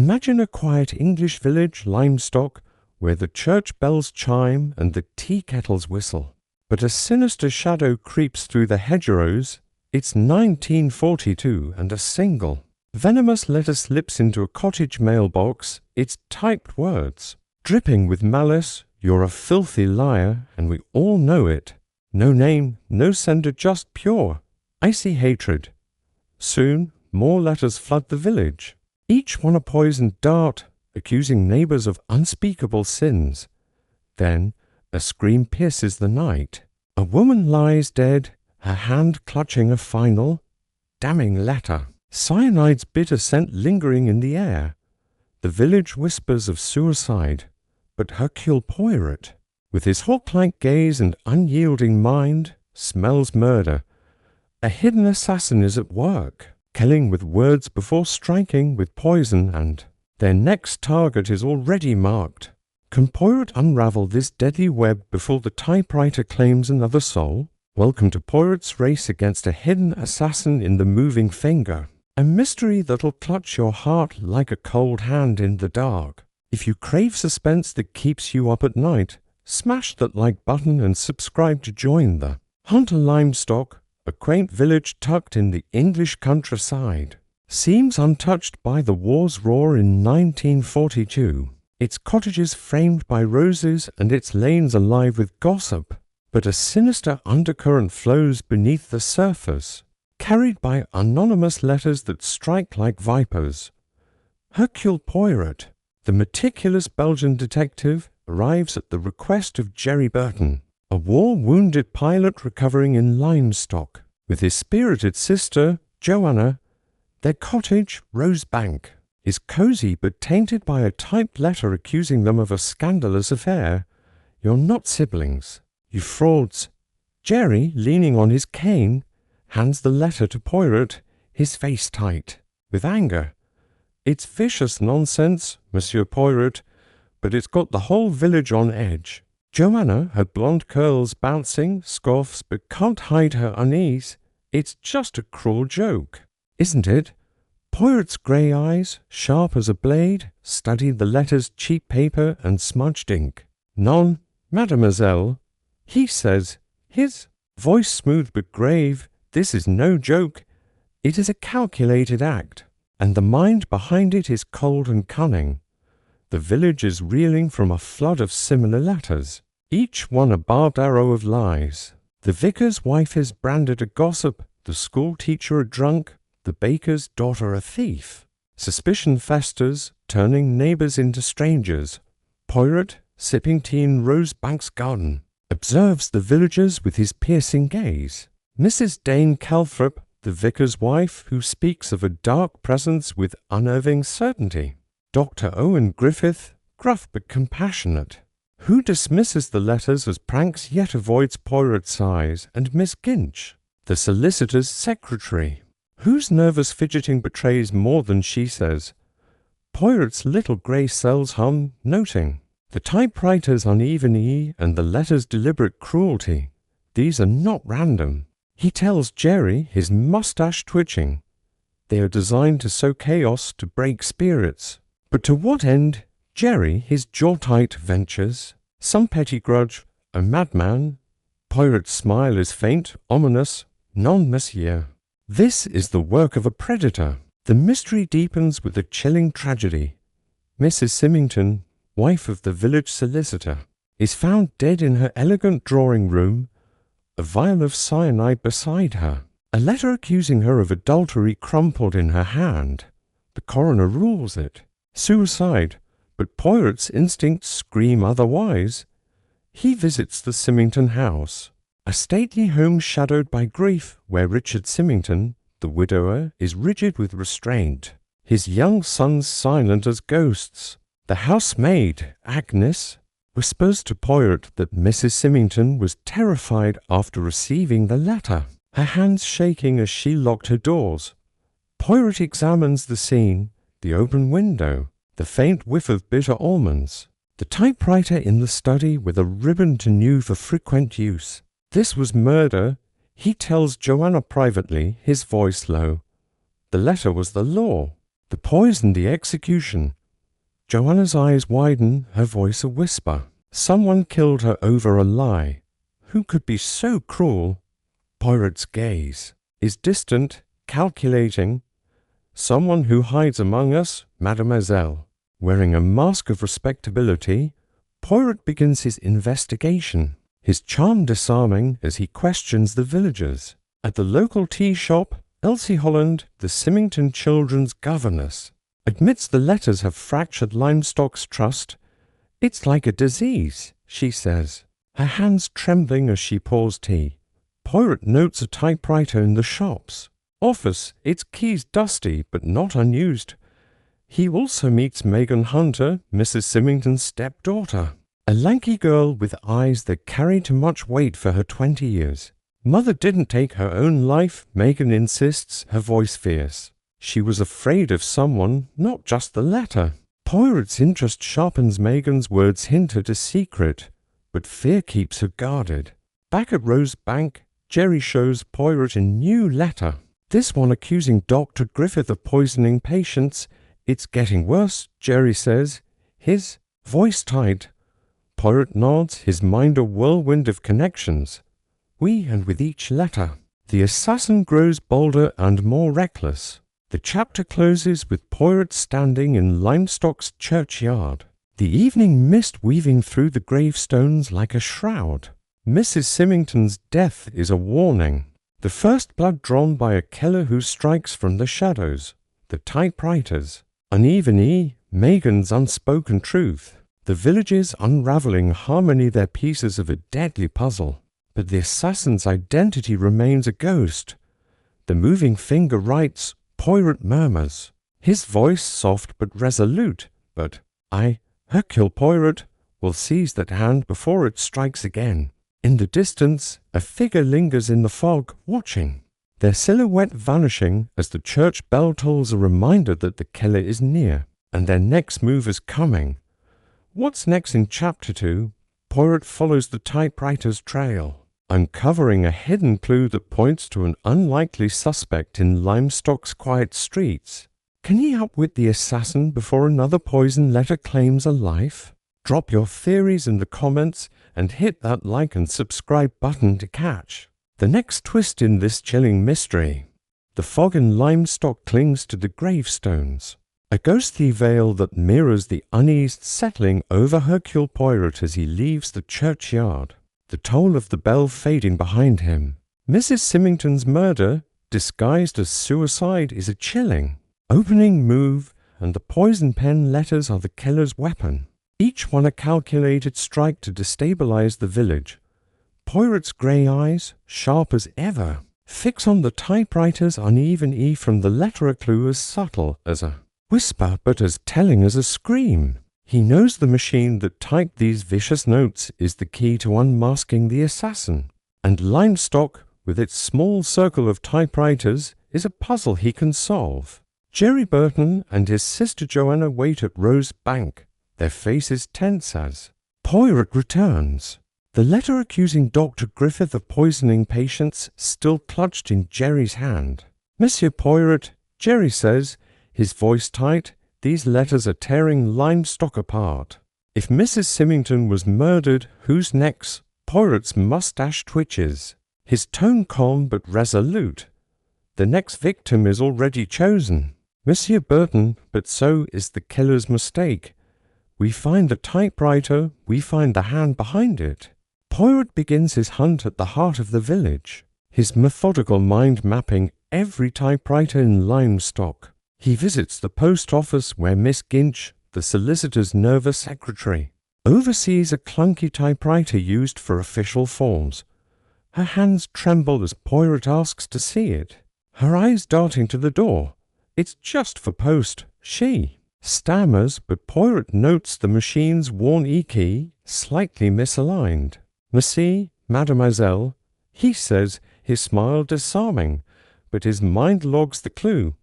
Imagine a quiet English village, Lymstock, where the church bells chime and the tea kettles whistle. But a sinister shadow creeps through the hedgerows. It's 1942 and a single venomous letter slips into a cottage mailbox. It's typed words, dripping with malice. You're a filthy liar, and we all know it. No name, no sender, just pure, icy hatred. Soon, more letters flood the village, each one a poisoned dart, accusing neighbors of unspeakable sins. Then, a scream pierces the night. A woman lies dead, her hand clutching a final, damning letter. Cyanide's bitter scent lingering in the air. The village whispers of suicide, but Hercule Poirot, with his hawk-like gaze and unyielding mind, smells murder. A hidden assassin is at work, killing with words before striking with poison, and their next target is already marked. Can Poirot unravel this deadly web before the typewriter claims another soul? Welcome to Poirot's race against a hidden assassin in the moving finger. A mystery that'll clutch your heart like a cold hand in the dark. If you crave suspense that keeps you up at night, smash that like button and subscribe to join the Hunt. Lymstock, a quaint village tucked in the English countryside, seems untouched by the war's roar in 1942. Its cottages framed by roses and its lanes alive with gossip. But a sinister undercurrent flows beneath the surface, carried by anonymous letters that strike like vipers. Hercule Poirot, the meticulous Belgian detective, arrives at the request of Jerry Burton, a war-wounded pilot recovering in Lymstock, with his spirited sister, Joanna. Their cottage, Rosebank, is cozy but tainted by a typed letter accusing them of a scandalous affair. You're not siblings, you frauds. Jerry, leaning on his cane, hands the letter to Poirot, his face tight with anger. It's vicious nonsense, Monsieur Poirot, but it's got the whole village on edge. Joanna, her blonde curls bouncing, scoffs, but can't hide her unease. It's just a cruel joke, isn't it? Poirot's grey eyes, sharp as a blade, study the letter's cheap paper and smudged ink. Non, mademoiselle, he says, his voice smooth but grave. This is no joke. It is a calculated act, and the mind behind it is cold and cunning. The village is reeling from a flood of similar letters, each one a barbed arrow of lies. The vicar's wife is branded a gossip, the school teacher a drunk, the baker's daughter a thief. Suspicion festers, turning neighbors into strangers. Poirot, sipping tea in Rosebank's garden, observes the villagers with his piercing gaze. Mrs. Dane Calthrop, the vicar's wife, who speaks of a dark presence with unnerving certainty. Dr. Owen Griffith, gruff but compassionate, who dismisses the letters as pranks yet avoids Poirot's sighs, and Miss Ginch, the solicitor's secretary, whose nervous fidgeting betrays more than she says. Poirot's little grey cells hum, noting the typewriter's uneven E and the letter's deliberate cruelty. These are not random. He tells Jerry, his mustache twitching. They are designed to sow chaos, to break spirits. But to what end? Jerry, his jaw-tight, ventures. Some petty grudge, a madman. Poirot's smile is faint, ominous. Non, monsieur. This is the work of a predator. The mystery deepens with a chilling tragedy. Mrs. Symmington, wife of the village solicitor, is found dead in her elegant drawing-room, a vial of cyanide beside her, a letter accusing her of adultery crumpled in her hand. The coroner rules it suicide, but Poirot's instincts scream otherwise. He visits the Symmington house, a stately home shadowed by grief, where Richard Symmington, the widower, is rigid with restraint, his young sons silent as ghosts. The housemaid, Agnes, whispers to Poirot that Mrs. Symmington was terrified after receiving the letter, her hands shaking as she locked her doors. Poirot examines the scene, the open window, the faint whiff of bitter almonds, the typewriter in the study with a ribbon to new for frequent use. This was murder, he tells Joanna privately, his voice low. The letter was the law, the poison the execution. Joanna's eyes widen, her voice a whisper. Someone killed her over a lie. Who could be so cruel? Poirot's gaze is distant, calculating. Someone who hides among us, mademoiselle. Wearing a mask of respectability, Poirot begins his investigation, his charm disarming as he questions the villagers. At the local tea shop, Elsie Holland, the Symmington children's governess, admits the letters have fractured Lymstock's trust. It's like a disease, she says, her hands trembling as she pours tea. Poirot notes a typewriter in the shop's office, its keys dusty but not unused. He also meets Megan Hunter, Mrs. Symmington's stepdaughter, a lanky girl with eyes that carry too much weight for her 20 years. Mother didn't take her own life, Megan insists, her voice fierce. She was afraid of someone, not just the letter. Poirot's interest sharpens. Megan's words hint at a secret, but fear keeps her guarded. Back at Rose Bank, Jerry shows Poirot a new letter, this one accusing Dr. Griffith of poisoning patients. It's getting worse, Jerry says, his voice tight. Poirot nods, his mind a whirlwind of connections. And with each letter, the assassin grows bolder and more reckless. The chapter closes with Poirot standing in Lymstock's churchyard, the evening mist weaving through the gravestones like a shroud. Mrs. Symmington's death is a warning, the first blood drawn by a killer who strikes from the shadows, the typewriters, uneven E, Megan's unspoken truth, the village's unraveling harmony, their pieces of a deadly puzzle. But the assassin's identity remains a ghost. The moving finger writes, Poirot murmurs, his voice soft but resolute. But Hercule Poirot, will seize that hand before it strikes again. In the distance, a figure lingers in the fog, watching, their silhouette vanishing as the church bell tolls a reminder that the killer is near, and their next move is coming. What's next in Chapter 2? Poirot follows the typewriter's trail, uncovering a hidden clue that points to an unlikely suspect in Lymstock's quiet streets. Can he outwit the assassin before another poison letter claims a life? Drop your theories in the comments and hit that like and subscribe button to catch the next twist in this chilling mystery. The fog in Lymstock clings to the gravestones, a ghostly veil that mirrors the unease settling over Hercule Poirot as he leaves the churchyard, the toll of the bell fading behind him. Mrs. Symmington's murder, disguised as suicide, is a chilling opening move, and the poison pen letters are the killer's weapon, each one a calculated strike to destabilize the village. Poirot's grey eyes, sharp as ever, fix on the typewriter's uneven E from the letter, a clue as subtle as a whisper but as telling as a scream. He knows the machine that typed these vicious notes is the key to unmasking the assassin, and Lymstock, with its small circle of typewriters, is a puzzle he can solve. Jerry Burton and his sister Joanna wait at Rose Bank, their faces tense as Poirot returns, the letter accusing Dr. Griffith of poisoning patients still clutched in Jerry's hand. Monsieur Poirot, Jerry says, his voice tight, these letters are tearing Lymstock apart. If Mrs. Symmington was murdered, who's next? Poirot's mustache twitches, his tone calm but resolute. The next victim is already chosen. Monsieur Burton, but so is the killer's mistake. We find the typewriter, we find the hand behind it. Poirot begins his hunt at the heart of the village, his methodical mind mapping every typewriter in Lymstock. He visits the post office where Miss Ginch, the solicitor's nervous secretary, oversees a clunky typewriter used for official forms. Her hands tremble as Poirot asks to see it, her eyes darting to the door. It's just for post. She stammers, but Poirot notes the machine's worn E-key, slightly misaligned. Merci, mademoiselle, he says, his smile disarming, but his mind logs the clue.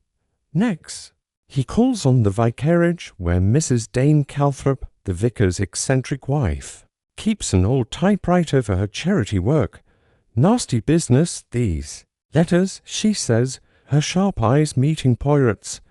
Next, he calls on the vicarage where Mrs. Dame Calthrop, the vicar's eccentric wife, keeps an old typewriter for her charity work. Nasty business, these letters, she says, her sharp eyes meeting Poirot's.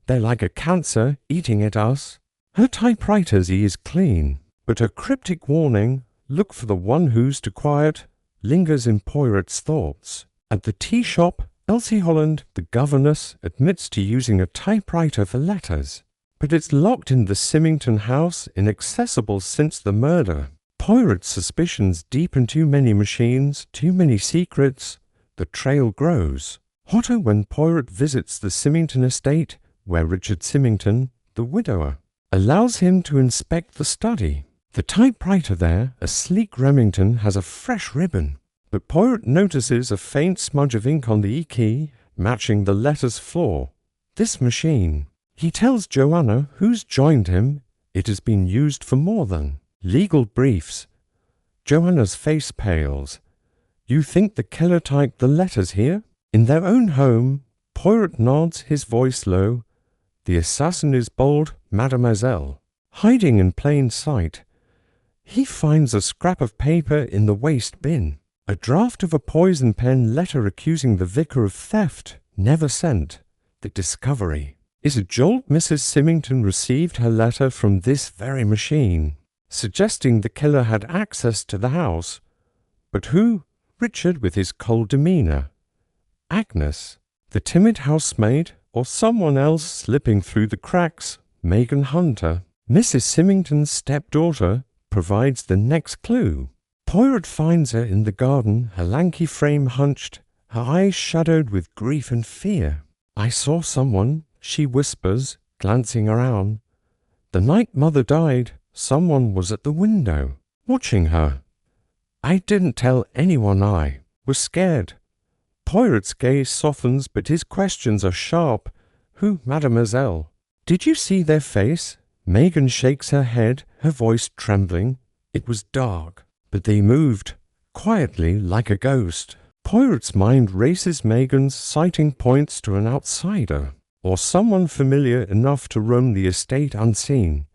They're like a cancer eating at us. Her typewriter's is clean, but her cryptic warning, "Look for the one who's to quiet," lingers in Poirot's thoughts. At the tea shop, Elsie Holland, the governess, admits to using a typewriter for letters, but it's locked in the Symmington house, inaccessible since the murder. Poirot's suspicions deepen. Too many machines, too many secrets. The trail grows. Hotter when Poirot visits the Symmington estate, where Richard Symmington, the widower, allows him to inspect the study. The typewriter there, a sleek Remington, has a fresh ribbon, but Poirot notices a faint smudge of ink on the E key, matching the letter's flaw. This machine. He tells Joanna, who's joined him, it has been used for more than legal briefs. Joanna's face pales. "You think the killer typed the letters here?" In their own home, Poirot nods, his voice low. The assassin is bold, Mademoiselle. Hiding in plain sight, he finds a scrap of paper in the waste bin. A draft of a poison pen letter accusing the vicar of theft, never sent. The discovery. Is it Jolt Mrs. Symmington received her letter from this very machine, suggesting the killer had access to the house? But who? Richard with his cold demeanour. Agnes, the timid housemaid, or someone else slipping through the cracks? Megan Hunter, Mrs. Symmington's stepdaughter, provides the next clue. Poirot finds her in the garden, her lanky frame hunched, her eyes shadowed with grief and fear. "I saw someone," she whispers, glancing around. "The night Mother died, someone was at the window, watching her. I didn't tell anyone. I was scared." Poirot's gaze softens, but his questions are sharp. "Who, mademoiselle? Did you see their face?" Megan shakes her head, her voice trembling. "It was dark, but they moved, quietly, like a ghost." Poirot's mind races. Megan's citing points to an outsider, or someone familiar enough to roam the estate unseen.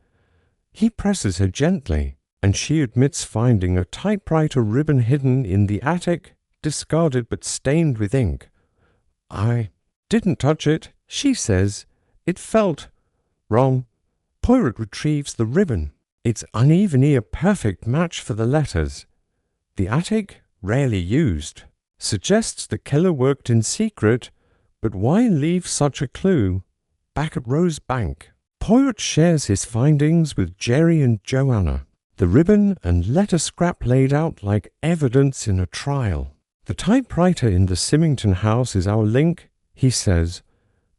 He presses her gently, and she admits finding a typewriter ribbon hidden in the attic, discarded but stained with ink. "I didn't touch it," she says. "It felt wrong." Poirot retrieves the ribbon. It's unevenly a perfect match for the letters. The attic, rarely used, suggests the killer worked in secret, but why leave such a clue back at Rosebank? Poirot shares his findings with Jerry and Joanna. The ribbon and letter scrap laid out like evidence in a trial. "The typewriter in the Symmington house is our link," he says,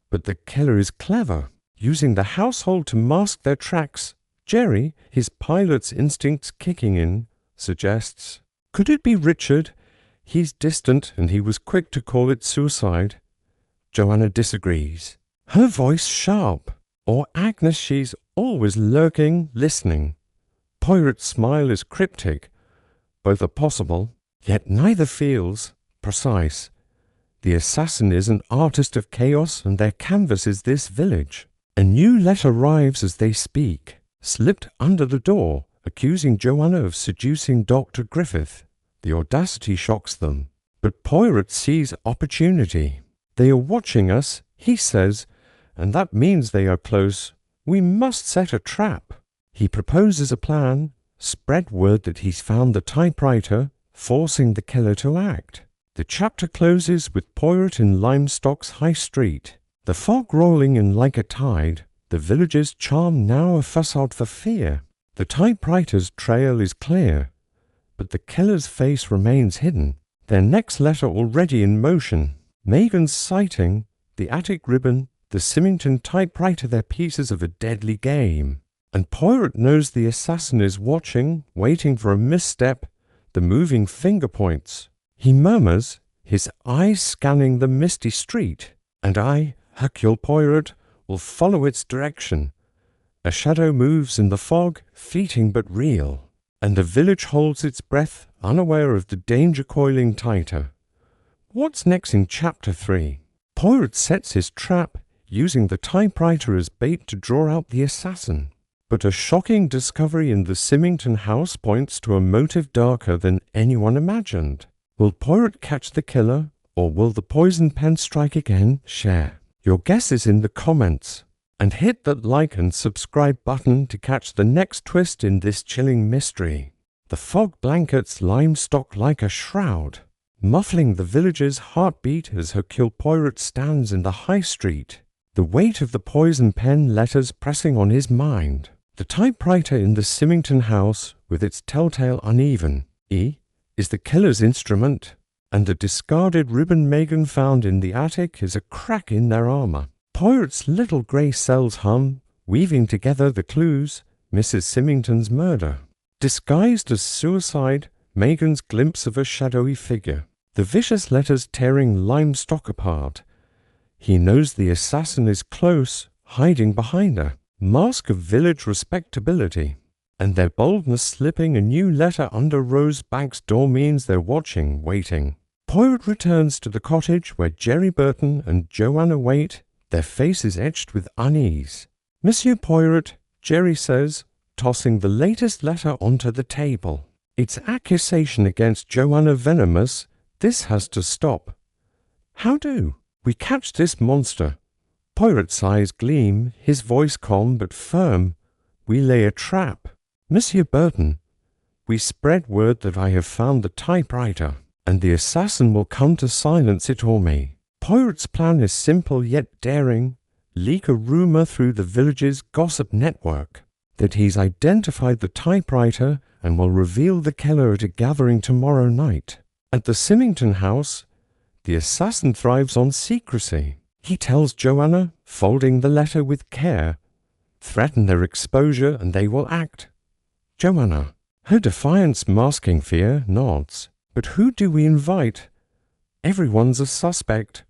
"but the killer is clever, using the household to mask their tracks." Jerry, his pilot's instincts kicking in, suggests, "Could it be Richard? He's distant and he was quick to call it suicide." Joanna disagrees, her voice sharp. "Or Agnes, she's always lurking, listening." Poirot's smile is cryptic. Both are possible, yet neither feels precise. The assassin is an artist of chaos, and their canvas is this village. A new letter arrives as they speak, slipped under the door, accusing Joanna of seducing Dr. Griffith. The audacity shocks them, but Poirot sees opportunity. "They are watching us," he says, "and that means they are close. We must set a trap." He proposes a plan, spread word that he's found the typewriter, forcing the killer to act. The chapter closes with Poirot in Lymstock's High Street, the fog rolling in like a tide, the village's charm now a facade for fear. The typewriter's trail is clear, but the killer's face remains hidden. Their next letter already in motion. Megan's sighting, the attic ribbon, the Symmington typewriter, they're pieces of a deadly game. And Poirot knows the assassin is watching, waiting for a misstep, the moving finger points. He murmurs, his eyes scanning the misty street, "And I, Hercule Poirot, will follow its direction." A shadow moves in the fog, fleeting but real, and the village holds its breath, unaware of the danger coiling tighter. What's next in Chapter 3? Poirot sets his trap, using the typewriter as bait to draw out the assassin. But a shocking discovery in the Symmington house points to a motive darker than anyone imagined. Will Poirot catch the killer, or will the poison pen strike again? Share your guesses in the comments. and hit that like and subscribe button to catch the next twist in this chilling mystery. The fog blankets Lymstock like a shroud, muffling the village's heartbeat as Hercule Poirot stands in the high street, the weight of the poison pen letters pressing on his mind. The typewriter in the Symmington house, with its telltale uneven E, is the killer's instrument, and the discarded ribbon Megan found in the attic is a crack in their armor. Poirot's little grey cells hum, weaving together the clues, Mrs. Symmington's murder. Disguised as suicide, Megan's glimpse of a shadowy figure, the vicious letters tearing Lymstock apart. He knows the assassin is close, hiding behind her. Mask of village respectability, and their boldness slipping a new letter under Rose Bank's door means they're watching, waiting. Poirot returns to the cottage where Jerry Burton and Joanna wait, their faces etched with unease. Monsieur Poirot, Jerry says, tossing the latest letter onto the table. Its accusation against Joanna venomous. This has to stop. How do we catch this monster? Poirot's eyes gleam, his voice calm but firm. We lay a trap. Monsieur Burton, we spread word that I have found the typewriter, and the assassin will come to silence it or me. Poirot's plan is simple yet daring. Leak a rumor through the village's gossip network that he's identified the typewriter and will reveal the killer at a gathering tomorrow night. At the Symmington house, the assassin thrives on secrecy. He tells Joanna, folding the letter with care, threaten their exposure and they will act. Joanna, her defiance masking fear, nods. But who do we invite? Everyone's a suspect.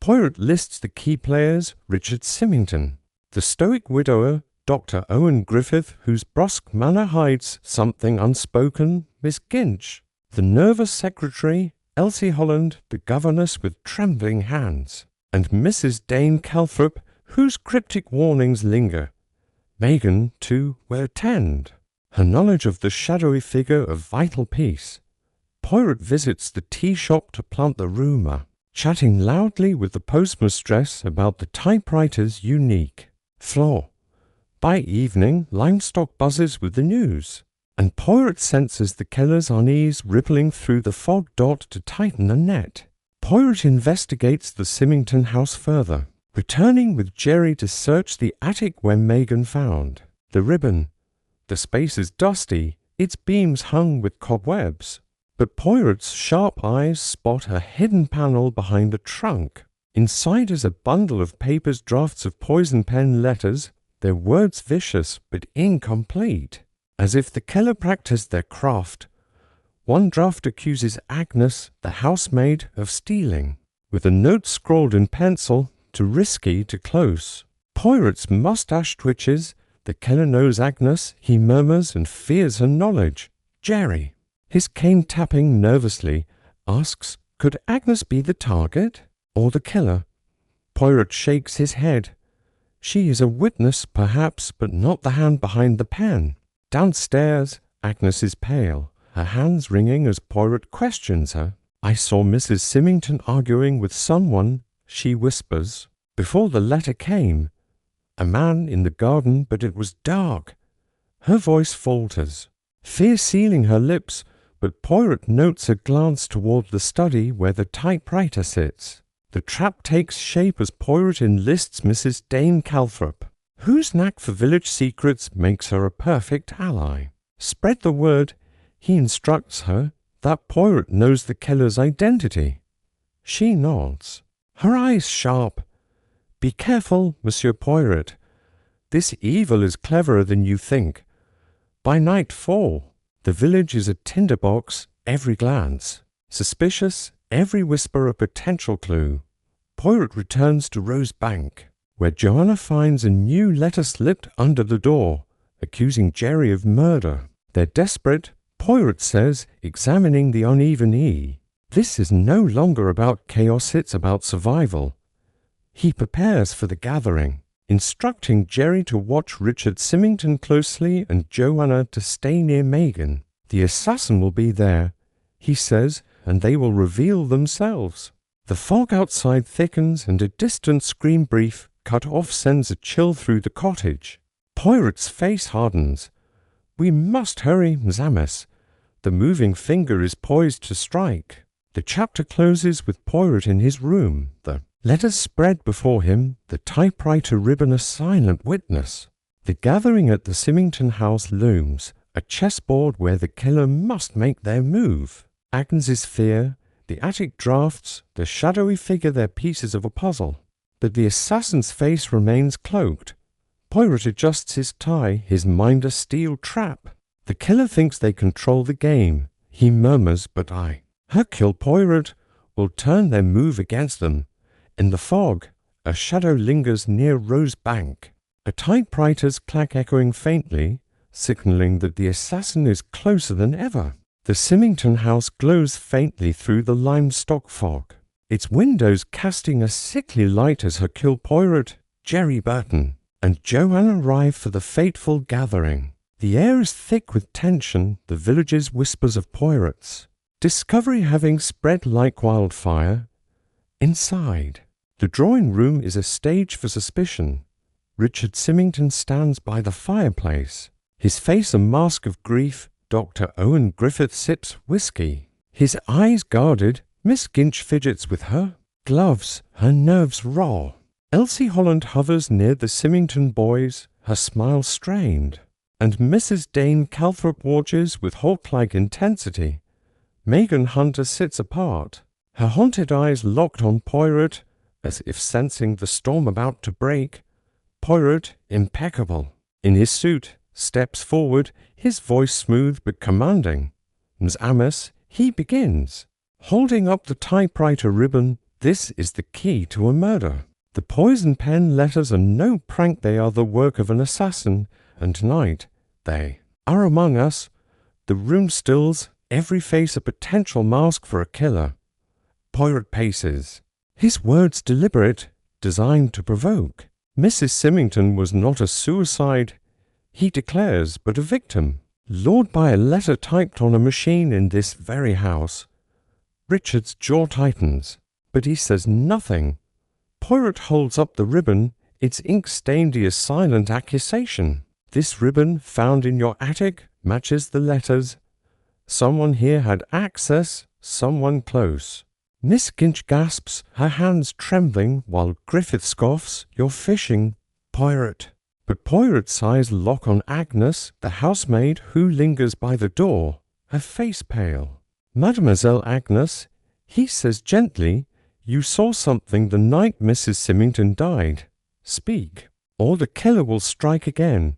Poirot lists the key players: Richard Symmington, the stoic widower, Dr. Owen Griffith, whose brusque manner hides something unspoken, Miss Ginch, the nervous secretary, Elsie Holland, the governess with trembling hands, and Mrs. Dane Calthrop, whose cryptic warnings linger. Megan, too, will attend, her knowledge of the shadowy figure a vital piece. Poirot visits the tea shop to plant the rumour, chatting loudly with the postmistress about the typewriter's unique flaw. By evening, Lymstock buzzes with the news, and Poirot senses the killer's unease rippling through the fog dot to tighten the net. Poirot investigates the Symmington house further, returning with Jerry to search the attic where Megan found the ribbon. The space is dusty, its beams hung with cobwebs, but Poirot's sharp eyes spot a hidden panel behind the trunk. Inside is a bundle of papers, drafts of poison pen letters, their words vicious but incomplete, as if the killer practiced their craft. One draft accuses Agnes, the housemaid, of stealing, with a note scrawled in pencil, too risky to close. Poirot's mustache twitches. The killer knows Agnes, he murmurs, and fears her knowledge. Jerry, his cane tapping nervously, asks, could Agnes be the target or the killer? Poirot shakes his head. She is a witness, perhaps, but not the hand behind the pen. Downstairs, Agnes is pale, her hands wringing as Poirot questions her. I saw Mrs. Symmington arguing with someone, she whispers, before the letter came. A man in the garden, but it was dark. Her voice falters, fear sealing her lips, but Poirot notes a glance toward the study where the typewriter sits. The trap takes shape as Poirot enlists Mrs. Dane Calthrop, whose knack for village secrets makes her a perfect ally. Spread the word, he instructs her, that Poirot knows the killer's identity. She nods, her eyes sharp. Be careful, Monsieur Poirot. This evil is cleverer than you think. By nightfall, the village is a tinderbox, every glance. Suspicious, every whisper a potential clue. Poirot returns to Rose Bank, where Joanna finds a new letter slipped under the door, accusing Jerry of murder. They're desperate, Poirot says, examining the uneven E. This is no longer about chaos, it's about survival. He prepares for the gathering, instructing Jerry to watch Richard Symmington closely and Joanna to stay near Megan. The assassin will be there, he says, and they will reveal themselves. The fog outside thickens and a distant scream brief cut off sends a chill through the cottage. Poirot's face hardens. We must hurry, Mzames. The moving finger is poised to strike. The chapter closes with Poirot in his room, the letters spread before him, the typewriter ribbon a silent witness. The gathering at the Symmington house looms, a chessboard where the killer must make their move. Agnes's fear, the attic drafts, the shadowy figure their pieces of a puzzle. But the assassin's face remains cloaked. Poirot adjusts his tie, his mind a steel trap. The killer thinks they control the game. He murmurs, but Hercule Poirot, will turn their move against them. In the fog, a shadow lingers near Rose Bank. A typewriter's clack echoing faintly, signalling that the assassin is closer than ever. The Symmington house glows faintly through the Lymstock fog, its windows casting a sickly light as Hercule Poirot, Jerry Burton, and Joanne arrive for the fateful gathering. The air is thick with tension, the village's whispers of Poirot's discovery having spread like wildfire. Inside, the drawing-room is a stage for suspicion. Richard Symmington stands by the fireplace, his face a mask of grief. Dr. Owen Griffith sips whiskey. His eyes guarded, Miss Ginch fidgets with her gloves, her nerves raw. Elsie Holland hovers near the Symmington boys, her smile strained. And Mrs. Dane Calthrop watches with hawk-like intensity. Megan Hunter sits apart, her haunted eyes locked on Poirot, as if sensing the storm about to break. Poirot, impeccable in his suit, steps forward, his voice smooth but commanding. Mzames, he begins. Holding up the typewriter ribbon, this is the key to a murder. The poison pen letters are no prank, they are the work of an assassin, and tonight they are among us. The room stills, every face a potential mask for a killer. Poirot paces, his words deliberate, designed to provoke. Mrs. Symmington was not a suicide, he declares, but a victim, lured by a letter typed on a machine in this very house. Richard's jaw tightens, but he says nothing. Poirot holds up the ribbon, its ink stained a silent accusation. This ribbon, found in your attic, matches the letters. Someone here had access, someone close. Miss Ginch gasps, her hands trembling, while Griffith scoffs, you're fishing, Poirot. But Poirot's eyes lock on Agnes, the housemaid who lingers by the door, her face pale. Mademoiselle Agnes, he says gently, you saw something the night Mrs. Symmington died. Speak, or the killer will strike again.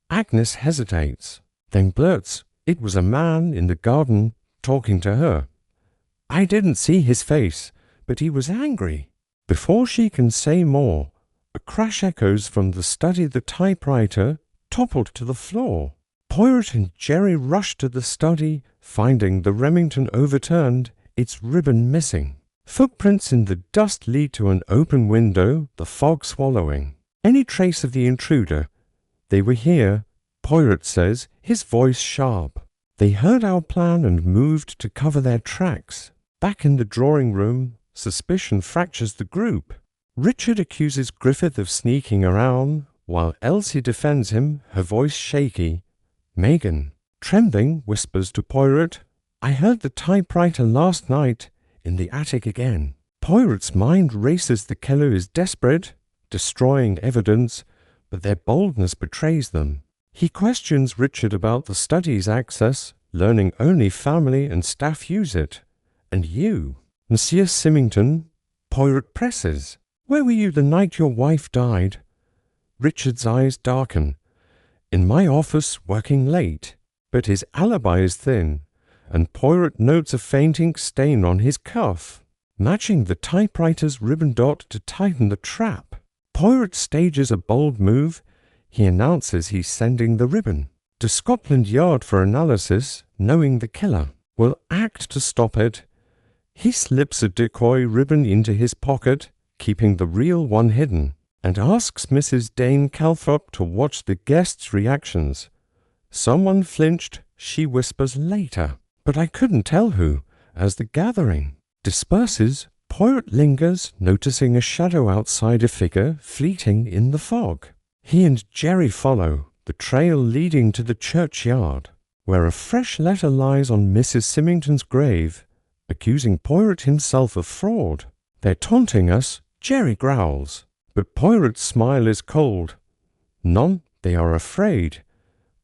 Agnes hesitates, then blurts, it was a man in the garden talking to her. I didn't see his face, but he was angry. Before she can say more, a crash echoes from the study. The typewriter toppled to the floor. Poirot and Jerry rush to the study, finding the Remington overturned, its ribbon missing. Footprints in the dust lead to an open window, the fog swallowing any trace of the intruder. They were here, Poirot says, his voice sharp. They heard our plan and moved to cover their tracks. Back in the drawing room, suspicion fractures the group. Richard accuses Griffith of sneaking around, while Elsie defends him, her voice shaky. Megan, trembling, whispers to Poirot, I heard the typewriter last night, in the attic again. Poirot's mind races. The killer is desperate, destroying evidence, but their boldness betrays them. He questions Richard about the study's access, learning only family and staff use it. And you, Monsieur Symmington, Poirot presses. Where were you the night your wife died? Richard's eyes darken. In my office, working late. But his alibi is thin, and Poirot notes a faint ink stain on his cuff, matching the typewriter's ribbon dot to tighten the trap. Poirot stages a bold move. He announces he's sending the ribbon to Scotland Yard for analysis, knowing the killer will act to stop it. He slips a decoy ribbon into his pocket, keeping the real one hidden, and asks Mrs. Dane Calthrop to watch the guests' reactions. Someone flinched, she whispers later, but I couldn't tell who. As the gathering disperses, Poirot lingers, noticing a shadow outside a figure fleeting in the fog. He and Jerry follow, the trail leading to the churchyard, where a fresh letter lies on Mrs. Symmington's grave, accusing Poirot himself of fraud. "They're taunting us," Jerry growls, but Poirot's smile is cold. "None, they are afraid.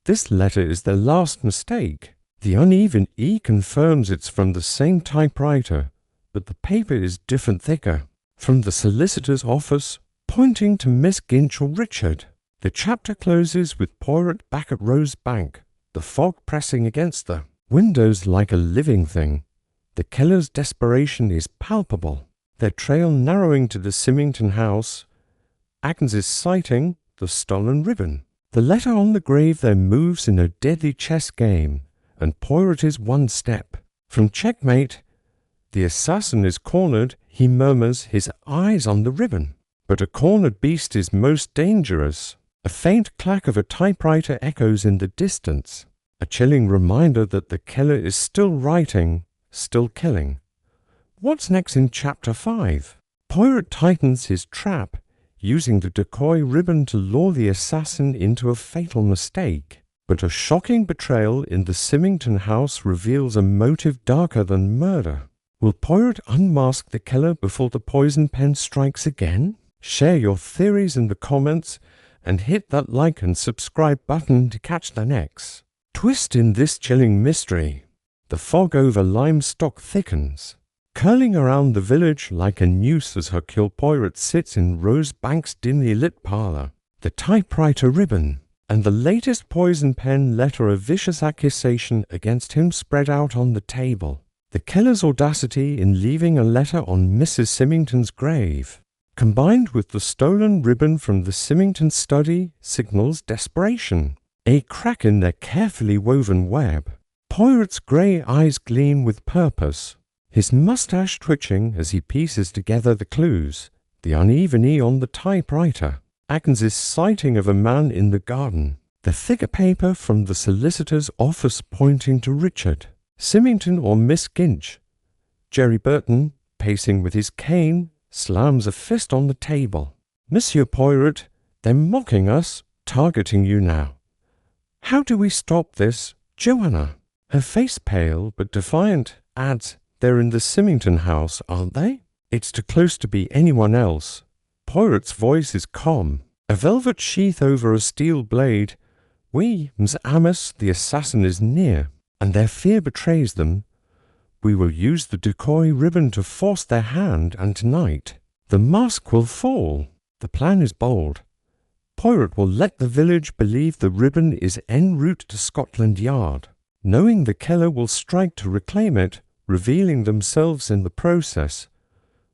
This letter is their last mistake." The uneven E confirms it's from the same typewriter, but the paper is different thicker. From the solicitor's office, pointing to Miss Ginch or Richard. The chapter closes with Poirot back at Rose Bank, the fog pressing against the windows like a living thing. The killer's desperation is palpable. Their trail narrowing to the Symmington house. Agnes is citing the stolen ribbon. The letter on the grave then moves in a deadly chess game, and Poirot is one step from checkmate. The assassin is cornered, he murmurs, his eyes on the ribbon. But a cornered beast is most dangerous. A faint clack of a typewriter echoes in the distance, a chilling reminder that the killer is still writing, still killing. What's next in Chapter 5? Poirot tightens his trap, using the decoy ribbon to lure the assassin into a fatal mistake. But a shocking betrayal in the Symmington house reveals a motive darker than murder. Will Poirot unmask the killer before the poison pen strikes again? Share your theories in the comments and hit that like and subscribe button to catch the next twist in this chilling mystery. The fog over Lymstock thickens, curling around the village like a noose as Hercule Poirot sits in Rose Bank's dimly lit parlour. The typewriter ribbon and the latest poison pen letter of vicious accusation against him spread out on the table. The killer's audacity in leaving a letter on Mrs. Symmington's grave, combined with the stolen ribbon from the Symmington study, signals desperation. A crack in their carefully woven web. Poirot's grey eyes gleam with purpose, his moustache twitching as he pieces together the clues. The uneven E on the typewriter. Agnes's sighting of a man in the garden. The thicker paper from the solicitor's office pointing to Richard. Symmington or Miss Ginch. Jerry Burton, pacing with his cane, slams a fist on the table. "Monsieur Poirot, they're mocking us, targeting you now. How do we stop this?" Joanna, her face pale but defiant, adds, "They're in the Symmington house, aren't they? It's too close to be anyone else." Poirot's voice is calm, a velvet sheath over a steel blade. "We, Ms. Amos, the assassin is near, and their fear betrays them. We will use the decoy ribbon to force their hand, and tonight the mask will fall." The plan is bold. Poirot will let the village believe the ribbon is en route to Scotland Yard, knowing the killer will strike to reclaim it, revealing themselves in the process.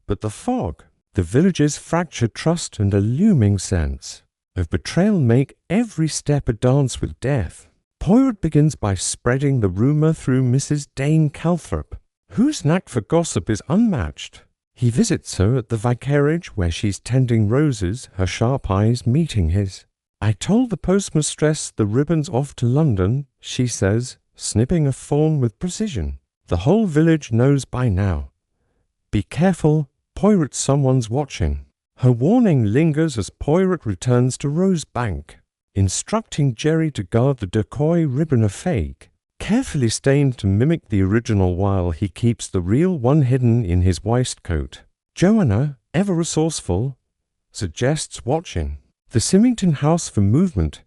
But the fog, the village's fractured trust and a looming sense of betrayal make every step a dance with death. Poirot begins by spreading the rumour through Mrs. Dane Calthorpe, whose knack for gossip is unmatched. He visits her at the vicarage where she's tending roses, her sharp eyes meeting his. "I told the postmistress the ribbon's off to London," she says, snipping a thorn with precision. The whole village knows by now. Be careful, Poirot, someone's watching. Her warning lingers as Poirot returns to Rose Bank, instructing Jerry to guard the decoy ribbon a fake, carefully stained to mimic the original while he keeps the real one hidden in his waistcoat. Joanna, ever resourceful, suggests watching the Symmington house for movement.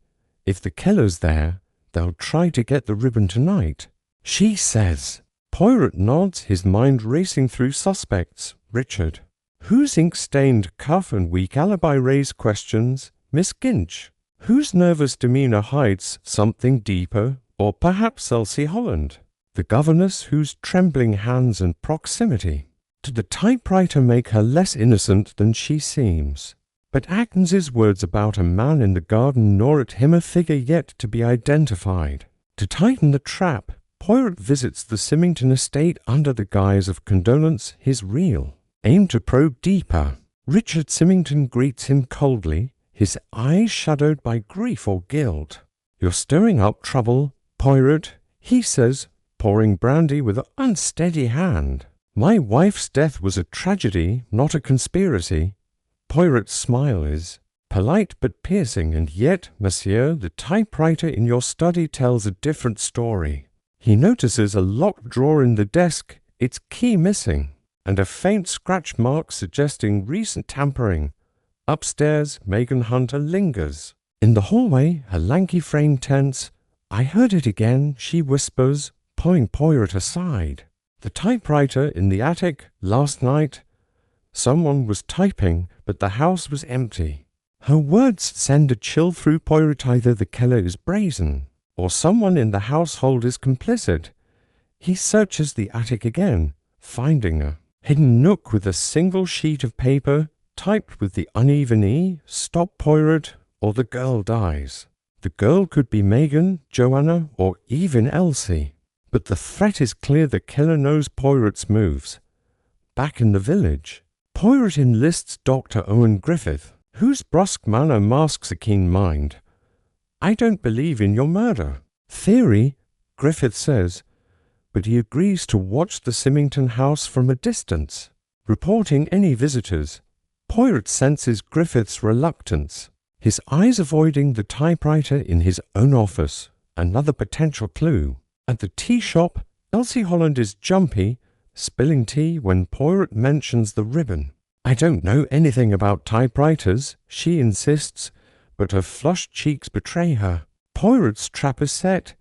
If the killer's there, they'll try to get the ribbon tonight, she says. Poirot nods, his mind racing through suspects. Richard, whose ink-stained cuff and weak alibi raise questions. Miss Ginch, whose nervous demeanour hides something deeper, or perhaps Elsie Holland, the governess whose trembling hands and proximity to the typewriter make her less innocent than she seems. But Agnes's words about a man in the garden gnaw at him, a figure yet to be identified. To tighten the trap, Poirot visits the Symmington estate under the guise of condolence, his real aim to probe deeper. Richard Symmington greets him coldly, his eyes shadowed by grief or guilt. "You're stirring up trouble, Poirot," he says, pouring brandy with an unsteady hand. My wife's death was a tragedy, not a conspiracy. Poirot's smile is polite but piercing, and yet, monsieur, the typewriter in your study tells a different story. He notices a locked drawer in the desk, its key missing, and a faint scratch mark suggesting recent tampering. Upstairs, Megan Hunter lingers. In the hallway, her lanky frame tense. I heard it again, she whispers, pulling Poirot aside. The typewriter in the attic, last night. Someone was typing, but the house was empty. Her words send a chill through Poirot. Either the killer is brazen, or someone in the household is complicit. He searches the attic again, finding a hidden nook with a single sheet of paper, typed with the uneven E, stop Poirot, or the girl dies. The girl could be Megan, Joanna, or even Elsie. But the threat is clear. The killer knows Poirot's moves. Back in the village, Poirot enlists Dr. Owen Griffith, whose brusque manner masks a keen mind. I don't believe in your murder theory, Griffith says, but he agrees to watch the Symmington house from a distance, reporting any visitors. Poirot senses Griffith's reluctance, his eyes avoiding the typewriter in his own office, another potential clue. At the tea shop, Elsie Holland is jumpy, spilling tea when Poirot mentions the ribbon. I don't know anything about typewriters, she insists, but her flushed cheeks betray her. Poirot's trap is set.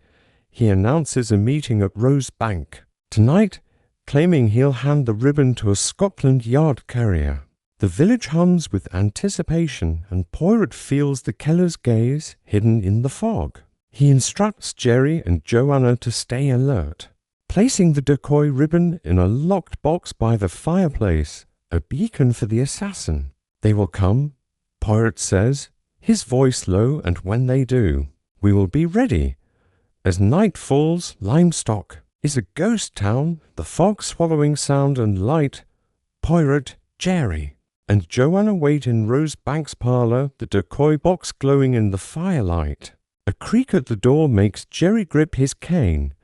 He announces a meeting at Rose Bank tonight, claiming he'll hand the ribbon to a Scotland Yard courier. The village hums with anticipation, and Poirot feels the killer's gaze hidden in the fog. He instructs Jerry and Joanna to stay alert, placing the decoy ribbon in a locked box by the fireplace, a beacon for the assassin. They will come, Poirot says, his voice low, and when they do, we will be ready. As night falls, Lymstock is a ghost town, the fog swallowing sound and light. Poirot, Jerry, and Joanna wait in Rose Bank's parlour, the decoy box glowing in the firelight. A creak at the door makes Jerry grip his cane,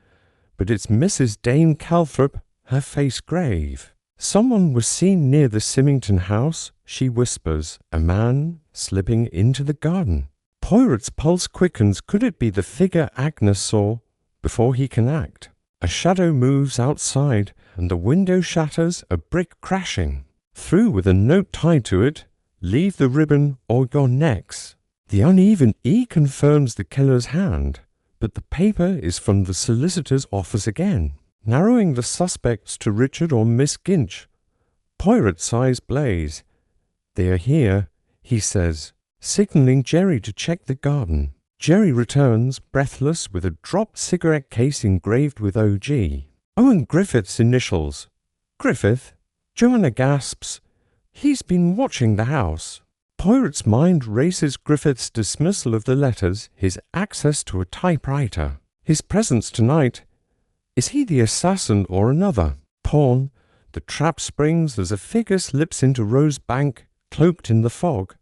but it's Mrs. Dame Calthrop, her face grave. Someone was seen near the Symmington house, she whispers, a man slipping into the garden. Poirot's pulse quickens. Could it be the figure Agnes saw? Before he can act, a shadow moves outside, and the window shatters, a brick crashing. Through with a note tied to it, leave the ribbon or your necks. The uneven E confirms the killer's hand, but the paper is from the solicitor's office again, narrowing the suspects to Richard or Miss Ginch. Poirot's eyes blaze. They are here, he says, signaling Jerry to check the garden. Jerry returns, breathless, with a dropped cigarette case engraved with OG. Owen Griffith's initials. Griffith? Joanna gasps. He's been watching the house. Poirot's mind races Griffith's dismissal of the letters, his access to a typewriter, his presence tonight. Is he the assassin or another? Pawn. The trap springs as a figure slips into Rose Bank, cloaked in the fog.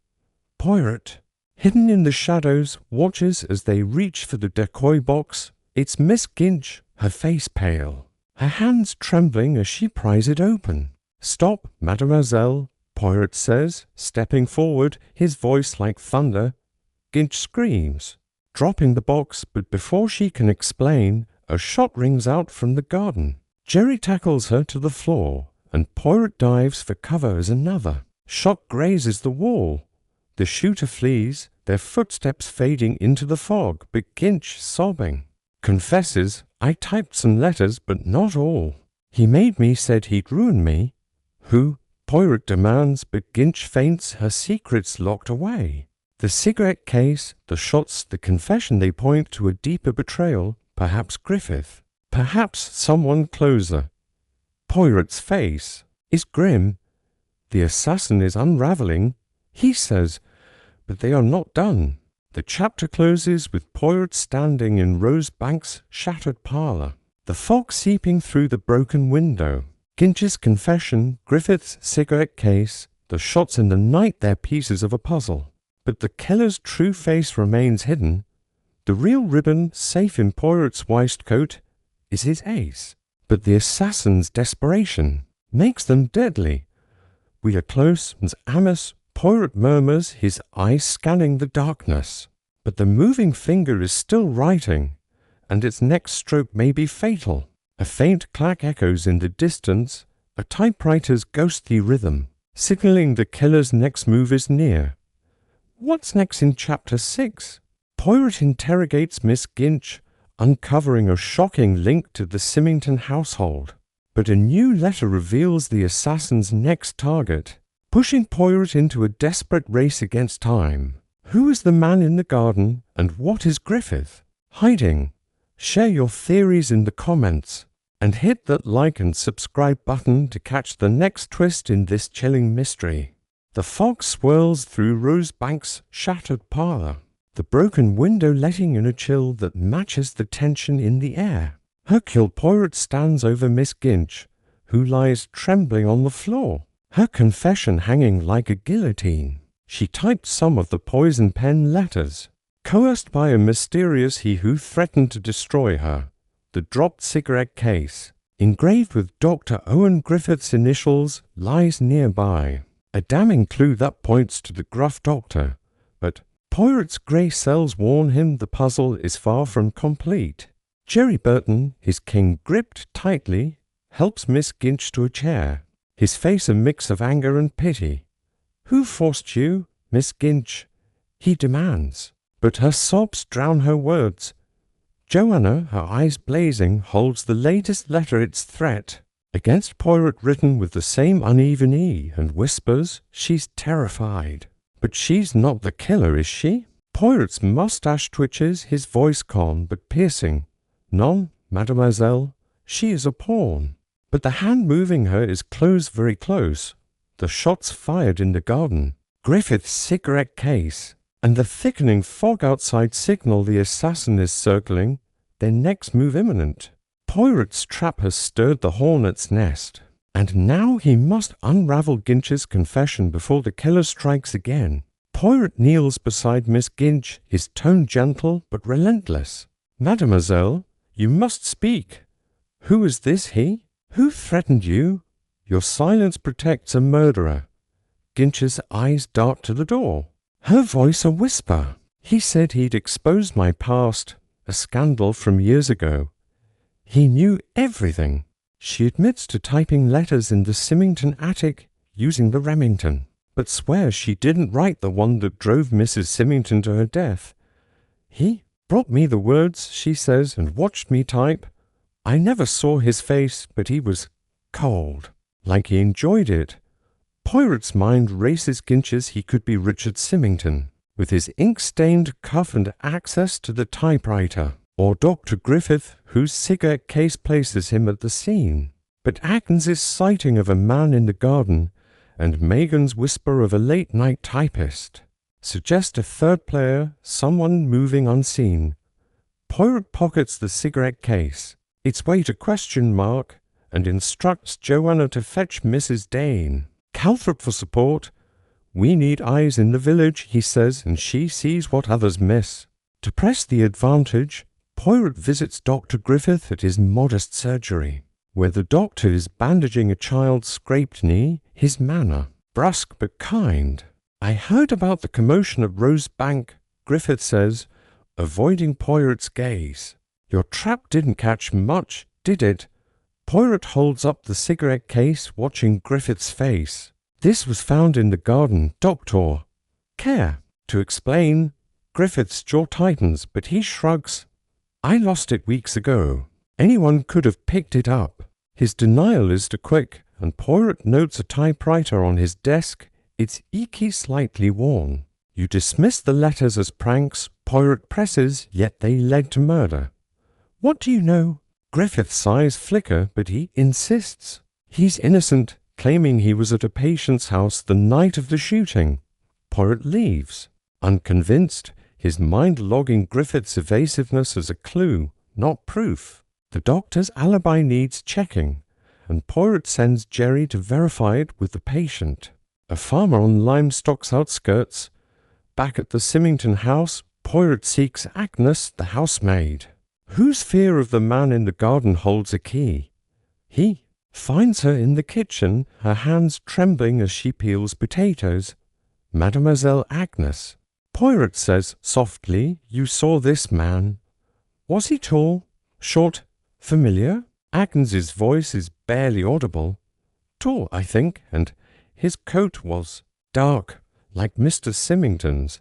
Poirot, hidden in the shadows, watches as they reach for the decoy box. It's Miss Ginch, her face pale, her hands trembling as she pries it open. Stop, mademoiselle, Poirot says, stepping forward, his voice like thunder. Ginch screams, dropping the box, but before she can explain, a shot rings out from the garden. Jerry tackles her to the floor, and Poirot dives for cover as another shot grazes the wall. The shooter flees, their footsteps fading into the fog, but Ginch, sobbing, confesses, I typed some letters, but not all. He made me, said he'd ruin me. Who? Poirot demands, but Ginch faints, her secrets locked away. The cigarette case, the shots, the confession, they point to a deeper betrayal, perhaps Griffith, perhaps someone closer. Poirot's face is grim. The assassin is unraveling, he says, but they are not done. The chapter closes with Poirot standing in Rose Bank's shattered parlour, the fog seeping through the broken window. Ginch's confession, Griffith's cigarette case, the shots in the night, they're pieces of a puzzle. But the killer's true face remains hidden. The real ribbon, safe in Poirot's waistcoat, is his ace. But the assassin's desperation, makes them deadly. We are close, and Amos, Poirot murmurs, his eyes scanning the darkness. But the moving finger is still writing, and its next stroke may be fatal. A faint clack echoes in the distance, a typewriter's ghostly rhythm, signaling the killer's next move is near. What's next in Chapter 6? Poirot interrogates Miss Ginch, uncovering a shocking link to the Symmington household. But a new letter reveals the assassin's next target, pushing Poirot into a desperate race against time. Who is the man in the garden, and what is Griffith hiding? Share your theories in the comments, and hit that like and subscribe button to catch the next twist in this chilling mystery. The fog swirls through Rosebank's shattered parlour, the broken window letting in a chill that matches the tension in the air. Hercule Poirot stands over Miss Ginch, who lies trembling on the floor, her confession hanging like a guillotine. She typed some of the poison pen letters, coerced by a mysterious he who threatened to destroy her. The dropped cigarette case, engraved with Dr. Owen Griffith's initials, lies nearby, a damning clue that points to the gruff doctor. But Poirot's grey cells warn him the puzzle is far from complete. Jerry Burton, his king gripped tightly, helps Miss Ginch to a chair, his face a mix of anger and pity. "Who forced you, Miss Ginch?" he demands, but her sobs drown her words. Joanna, her eyes blazing, holds the latest letter its threat against Poirot written with the same uneven E, and whispers she's terrified. But she's not the killer, is she? Poirot's mustache twitches, his voice calm but piercing. "Non, mademoiselle, she is a pawn." But the hand moving her is close, very close. The shots fired in the garden, Griffith's cigarette case, and the thickening fog outside signal the assassin is circling, their next move imminent. Poirot's trap has stirred the hornet's nest, and now he must unravel Ginch's confession before the killer strikes again. Poirot kneels beside Miss Ginch, his tone gentle but relentless. "Mademoiselle, you must speak. Who is this he? Who threatened you? Your silence protects a murderer." Ginch's eyes dart to the door, her voice a whisper. "He said he'd exposed my past, a scandal from years ago. He knew everything." She admits to typing letters in the Symmington attic using the Remington, but swears she didn't write the one that drove Mrs. Symmington to her death. "He brought me the words," she says, "and watched me type. I never saw his face, but he was cold, like he enjoyed it." Poirot's mind races Ginch's he could be Richard Symmington, with his ink-stained cuff and access to the typewriter, or Dr. Griffith, whose cigarette case places him at the scene. But Agnes's sighting of a man in the garden and Megan's whisper of a late-night typist suggest a third player, someone moving unseen. Poirot pockets the cigarette case, its weight a question mark, and instructs Joanna to fetch Mrs. Dane. Calthorpe for support. "We need eyes in the village," he says, and she sees what others miss. To press the advantage, Poirot visits Dr. Griffith at his modest surgery, where the doctor is bandaging a child's scraped knee, his manner brusque but kind. "I heard about the commotion at Rosebank," Griffith says, avoiding Poirot's gaze. "Your trap didn't catch much, did it?" Poirot holds up the cigarette case, watching Griffith's face. "This was found in the garden, doctor." "Care?" To explain, Griffith's jaw tightens, but he shrugs. "I lost it weeks ago. Anyone could have picked it up." His denial is too quick, and Poirot notes a typewriter on his desk, its e-key slightly worn. "You dismiss the letters as pranks," Poirot presses, "yet they led to murder. What do you know?" Griffith's eyes flicker, but he insists. He's innocent, claiming he was at a patient's house the night of the shooting. Poirot leaves, unconvinced, his mind logging Griffith's evasiveness as a clue, not proof. The doctor's alibi needs checking, and Poirot sends Jerry to verify it with the patient. A farmer on Lymstock's outskirts. Back at the Symmington house, Poirot seeks Agnes, the housemaid, whose fear of the man in the garden holds a key. He finds her in the kitchen, her hands trembling as she peels potatoes. Mademoiselle Agnes. Poirot says softly, "You saw this man. Was he tall, short, familiar?" Agnes's voice is barely audible. "Tall, I think, and his coat was dark, like Mr. Symmington's.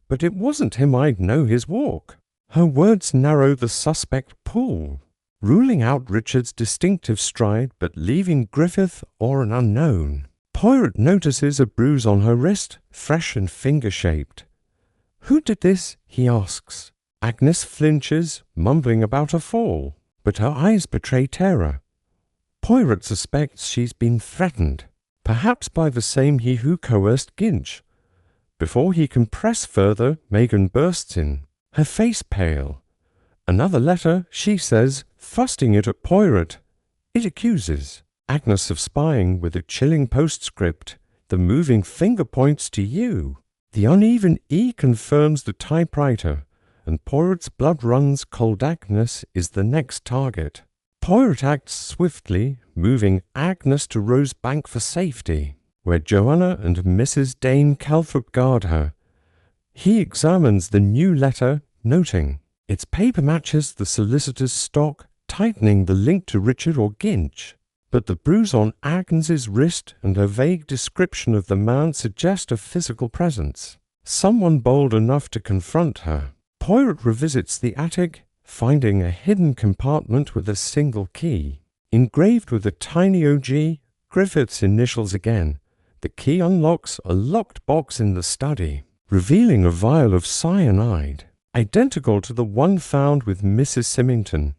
But it wasn't him. I'd know his walk." Her words narrow the suspect pool, ruling out Richard's distinctive stride but leaving Griffith or an unknown. Poirot notices a bruise on her wrist, fresh and finger-shaped. "Who did this?" he asks. Agnes flinches, mumbling about a fall, but her eyes betray terror. Poirot suspects she's been threatened, perhaps by the same he who coerced Ginch. Before he can press further, Megan bursts in, her face pale. "Another letter," she says, thrusting it at Poirot. It accuses Agnes of spying with a chilling postscript. The moving finger points to you. The uneven E confirms the typewriter, and Poirot's blood runs cold. Agnes is the next target. Poirot acts swiftly, moving Agnes to Rosebank for safety, where Joanna and Mrs. Dane Calthorpe guard her. He examines the new letter, noting its paper matches the solicitor's stock, tightening the link to Richard or Ginch. But the bruise on Agnes's wrist and her vague description of the man suggest a physical presence, someone bold enough to confront her. Poirot revisits the attic, finding a hidden compartment with a single key. Engraved with a tiny OG, Griffith's initials again, the key unlocks a locked box in the study, revealing a vial of cyanide, identical to the one found with Mrs. Symmington.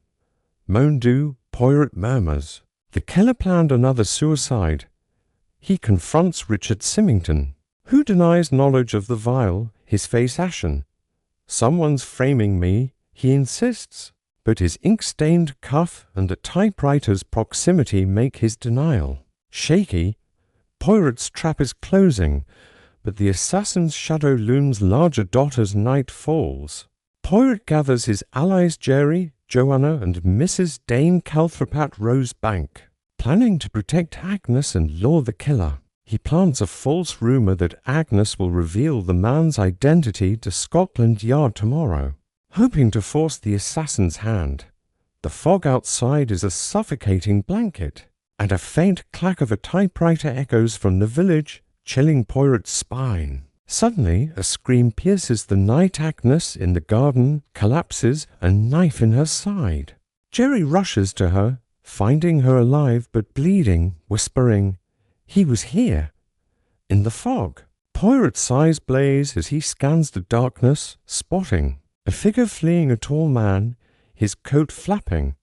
"Mon Dieu," Poirot murmurs. The killer planned another suicide. He confronts Richard Symmington, who denies knowledge of the vial, his face ashen. "Someone's framing me," he insists, but his ink-stained cuff and the typewriter's proximity make his denial shaky. Poirot's trap is closing, but the assassin's shadow looms larger dot as night falls. Poirot gathers his allies Jerry, Joanna, and Mrs. Dane Calthorpe at Rosebank, planning to protect Agnes and lure the killer. He plants a false rumor that Agnes will reveal the man's identity to Scotland Yard tomorrow, hoping to force the assassin's hand. The fog outside is a suffocating blanket, and a faint clack of a typewriter echoes from the village, chilling Poirot's spine. Suddenly, a scream pierces the night. Agnes, in the garden, collapses, a knife in her side. Jerry rushes to her, finding her alive but bleeding, whispering, "He was here." In the fog, Poirot's eyes blaze as he scans the darkness, spotting a figure fleeing a tall man, his coat flapping.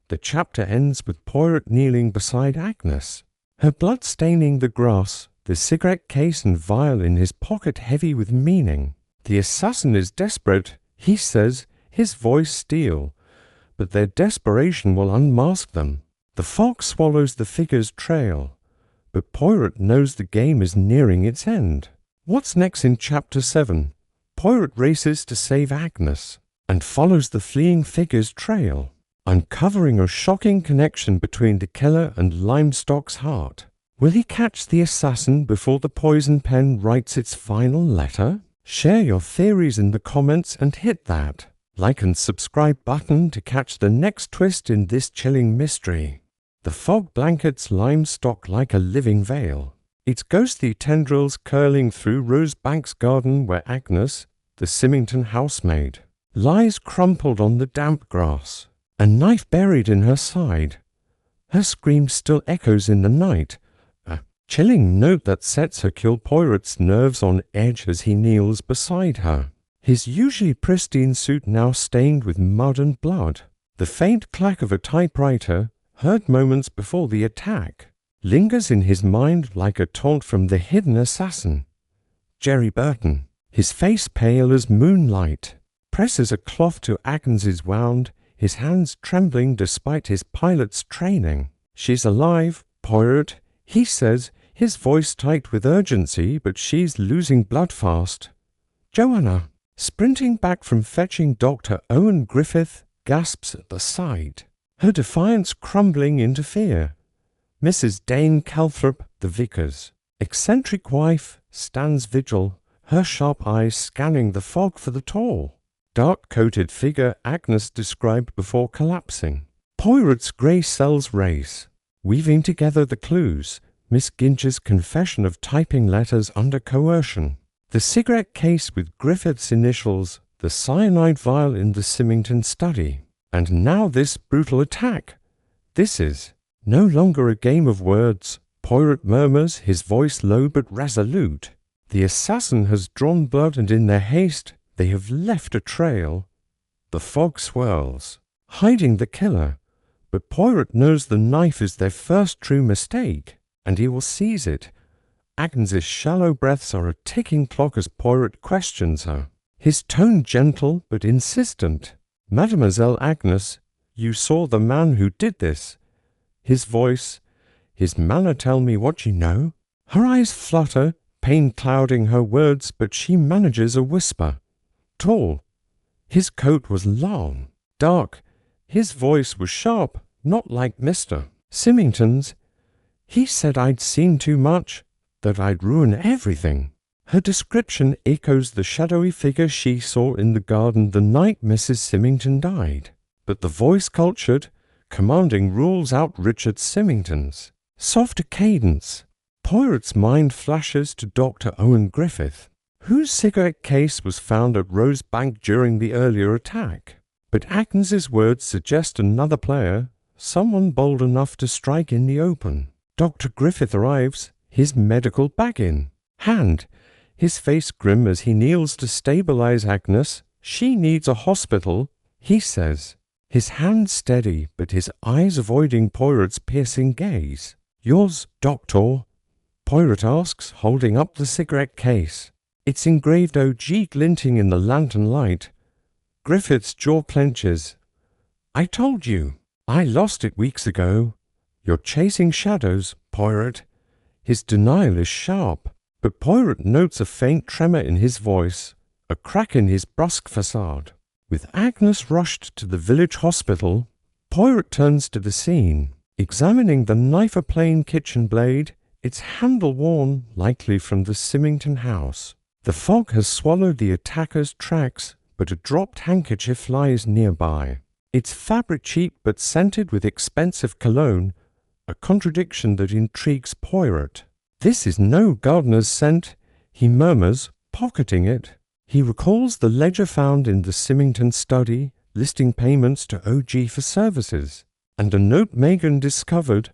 The chapter ends with Poirot kneeling beside Agnes, her blood staining the grass, the cigarette case and vial in his pocket heavy with meaning. The assassin is desperate, he says, his voice steel, but their desperation will unmask them. The fog swallows the figure's trail, but Poirot knows the game is nearing its end. What's next in Chapter 7? Poirot races to save Agnes and follows the fleeing figure's trail, uncovering a shocking connection between the killer and Lymstock's heart. Will he catch the assassin before the poison pen writes its final letter? Share your theories in the comments and hit that like and subscribe button to catch the next twist in this chilling mystery. The fog blankets Lymstock like a living veil, its ghostly tendrils curling through Rosebank's garden where Agnes, the Symmington housemaid, lies crumpled on the damp grass, a knife buried in her side. Her scream still echoes in the night, a chilling note that sets Hercule Poirot's nerves on edge as he kneels beside her, his usually pristine suit now stained with mud and blood. The faint clack of a typewriter, heard moments before the attack, lingers in his mind like a taunt from the hidden assassin. Jerry Burton, his face pale as moonlight, presses a cloth to Agnes's wound, his hands trembling despite his pilot's training. "She's alive, Poirot," he says, his voice tight with urgency, "but she's losing blood fast." Joanna, sprinting back from fetching Dr. Owen Griffith, gasps at the sight, her defiance crumbling into fear. Mrs. Dane Calthrop, the vicar's eccentric wife, stands vigil, her sharp eyes scanning the fog for the tall, dark-coated figure Agnes described before collapsing. Poirot's grey cells race, weaving together the clues, Miss Ginger's confession of typing letters under coercion, the cigarette case with Griffith's initials, the cyanide vial in the Symmington study, and now this brutal attack. This is no longer a game of words, Poirot murmurs, his voice low but resolute. The assassin has drawn blood, and in their haste they have left a trail. The fog swirls, hiding the killer, but Poirot knows the knife is their first true mistake, and he will seize it. Agnes's shallow breaths are a ticking clock as Poirot questions her, his tone gentle but insistent. Mademoiselle Agnes, you saw the man who did this. His voice, his manner tell me what you know. Her eyes flutter, pain clouding her words, but she manages a whisper. Tall. His coat was long, dark. His voice was sharp, not like Mr. Symmington's. He said I'd seen too much, that I'd ruin everything. Her description echoes the shadowy figure she saw in the garden the night Mrs. Symmington died. But the voice cultured, commanding rules out Richard Symmington's. Softer cadence. Poirot's mind flashes to Dr. Owen Griffith, whose cigarette case was found at Rosebank during the earlier attack. But Agnes's words suggest another player, someone bold enough to strike in the open. Dr. Griffith arrives, his medical bag in hand, his face grim as he kneels to stabilize Agnes. She needs a hospital, he says, his hand steady but his eyes avoiding Poirot's piercing gaze. Yours, doctor? Poirot asks, holding up the cigarette case. Its engraved OG glinting in the lantern light. Griffith's jaw clenches. I told you. I lost it weeks ago. You're chasing shadows, Poirot. His denial is sharp, but Poirot notes a faint tremor in his voice, a crack in his brusque facade. With Agnes rushed to the village hospital, Poirot turns to the scene, examining the knife-a-plane kitchen blade, its handle worn, likely from the Symmington house. The fog has swallowed the attacker's tracks, but a dropped handkerchief lies nearby, its fabric cheap but scented with expensive cologne, a contradiction that intrigues Poirot. This is no gardener's scent, he murmurs, pocketing it. He recalls the ledger found in the Symmington study, listing payments to OG for services, and a note Megan discovered,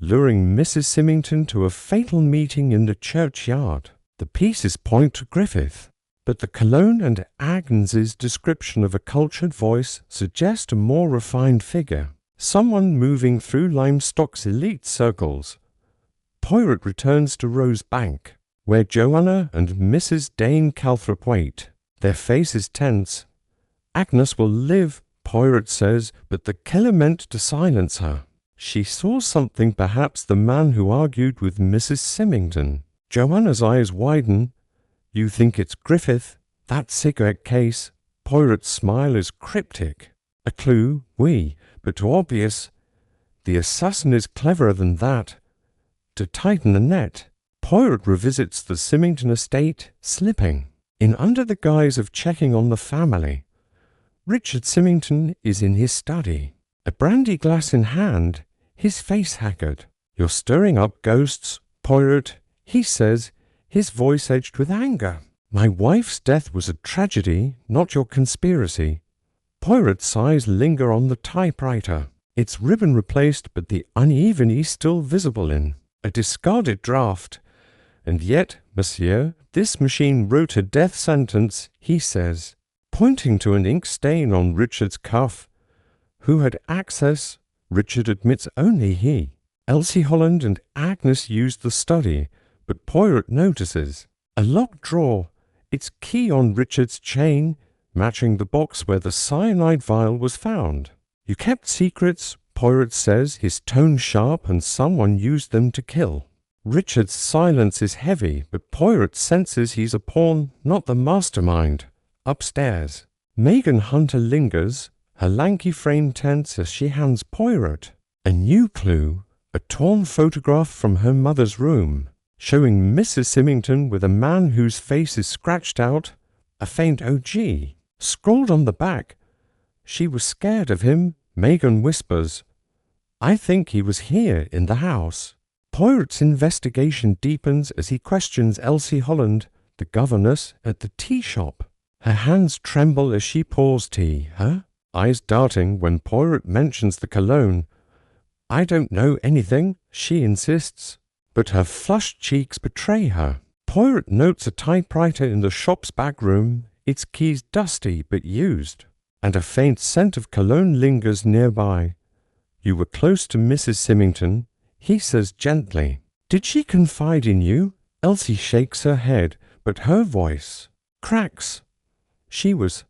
luring Mrs. Symmington to a fatal meeting in the churchyard. The pieces point to Griffith, but the cologne and Agnes's description of a cultured voice suggest a more refined figure, someone moving through Lymstock's elite circles. Poirot returns to Rosebank, where Joanna and Mrs. Dane Calthrop wait. Their faces tense. Agnes will live, Poirot says, but the killer meant to silence her. She saw something, perhaps the man who argued with Mrs. Symmington. Joanna's eyes widen. You think it's Griffith? That cigarette case? Poirot's smile is cryptic. A clue, oui, but too obvious. The assassin is cleverer than that. To tighten the net, Poirot revisits the Symmington estate, slipping, in under the guise of checking on the family. Richard Symmington is in his study, a brandy glass in hand, his face haggard. You're stirring up ghosts, Poirot, he says, his voice edged with anger. My wife's death was a tragedy, not your conspiracy. Poirot's eyes linger on the typewriter, its ribbon replaced but the uneven E still visible in a discarded draft. And yet, monsieur, this machine wrote a death sentence, he says, pointing to an ink stain on Richard's cuff. Who had access? Richard admits only he. Elsie Holland and Agnes used the study, but Poirot notices a locked drawer, its key on Richard's chain, matching the box where the cyanide vial was found. You kept secrets, Poirot says, his tone sharp, and someone used them to kill. Richard's silence is heavy, but Poirot senses he's a pawn, not the mastermind. Upstairs, Megan Hunter lingers, her lanky frame tense as she hands Poirot a new clue, a A torn photograph from her mother's room, showing Mrs. Symmington with a man whose face is scratched out, a faint OG. Scrawled on the back, "She was scared of him," Megan whispers. "I think he was here in the house." Poirot's investigation deepens as he questions Elsie Holland, the governess at the tea shop. Her hands tremble as she pours tea, her eyes darting when Poirot mentions the cologne. "I don't know anything," she insists, but her flushed cheeks betray her. Poirot notes a typewriter in the shop's back room, its keys dusty but used, and a faint scent of cologne lingers nearby. "You were close to Mrs. Symmington," he says gently. "Did she confide in you?" Elsie shakes her head, but her voice cracks. "She was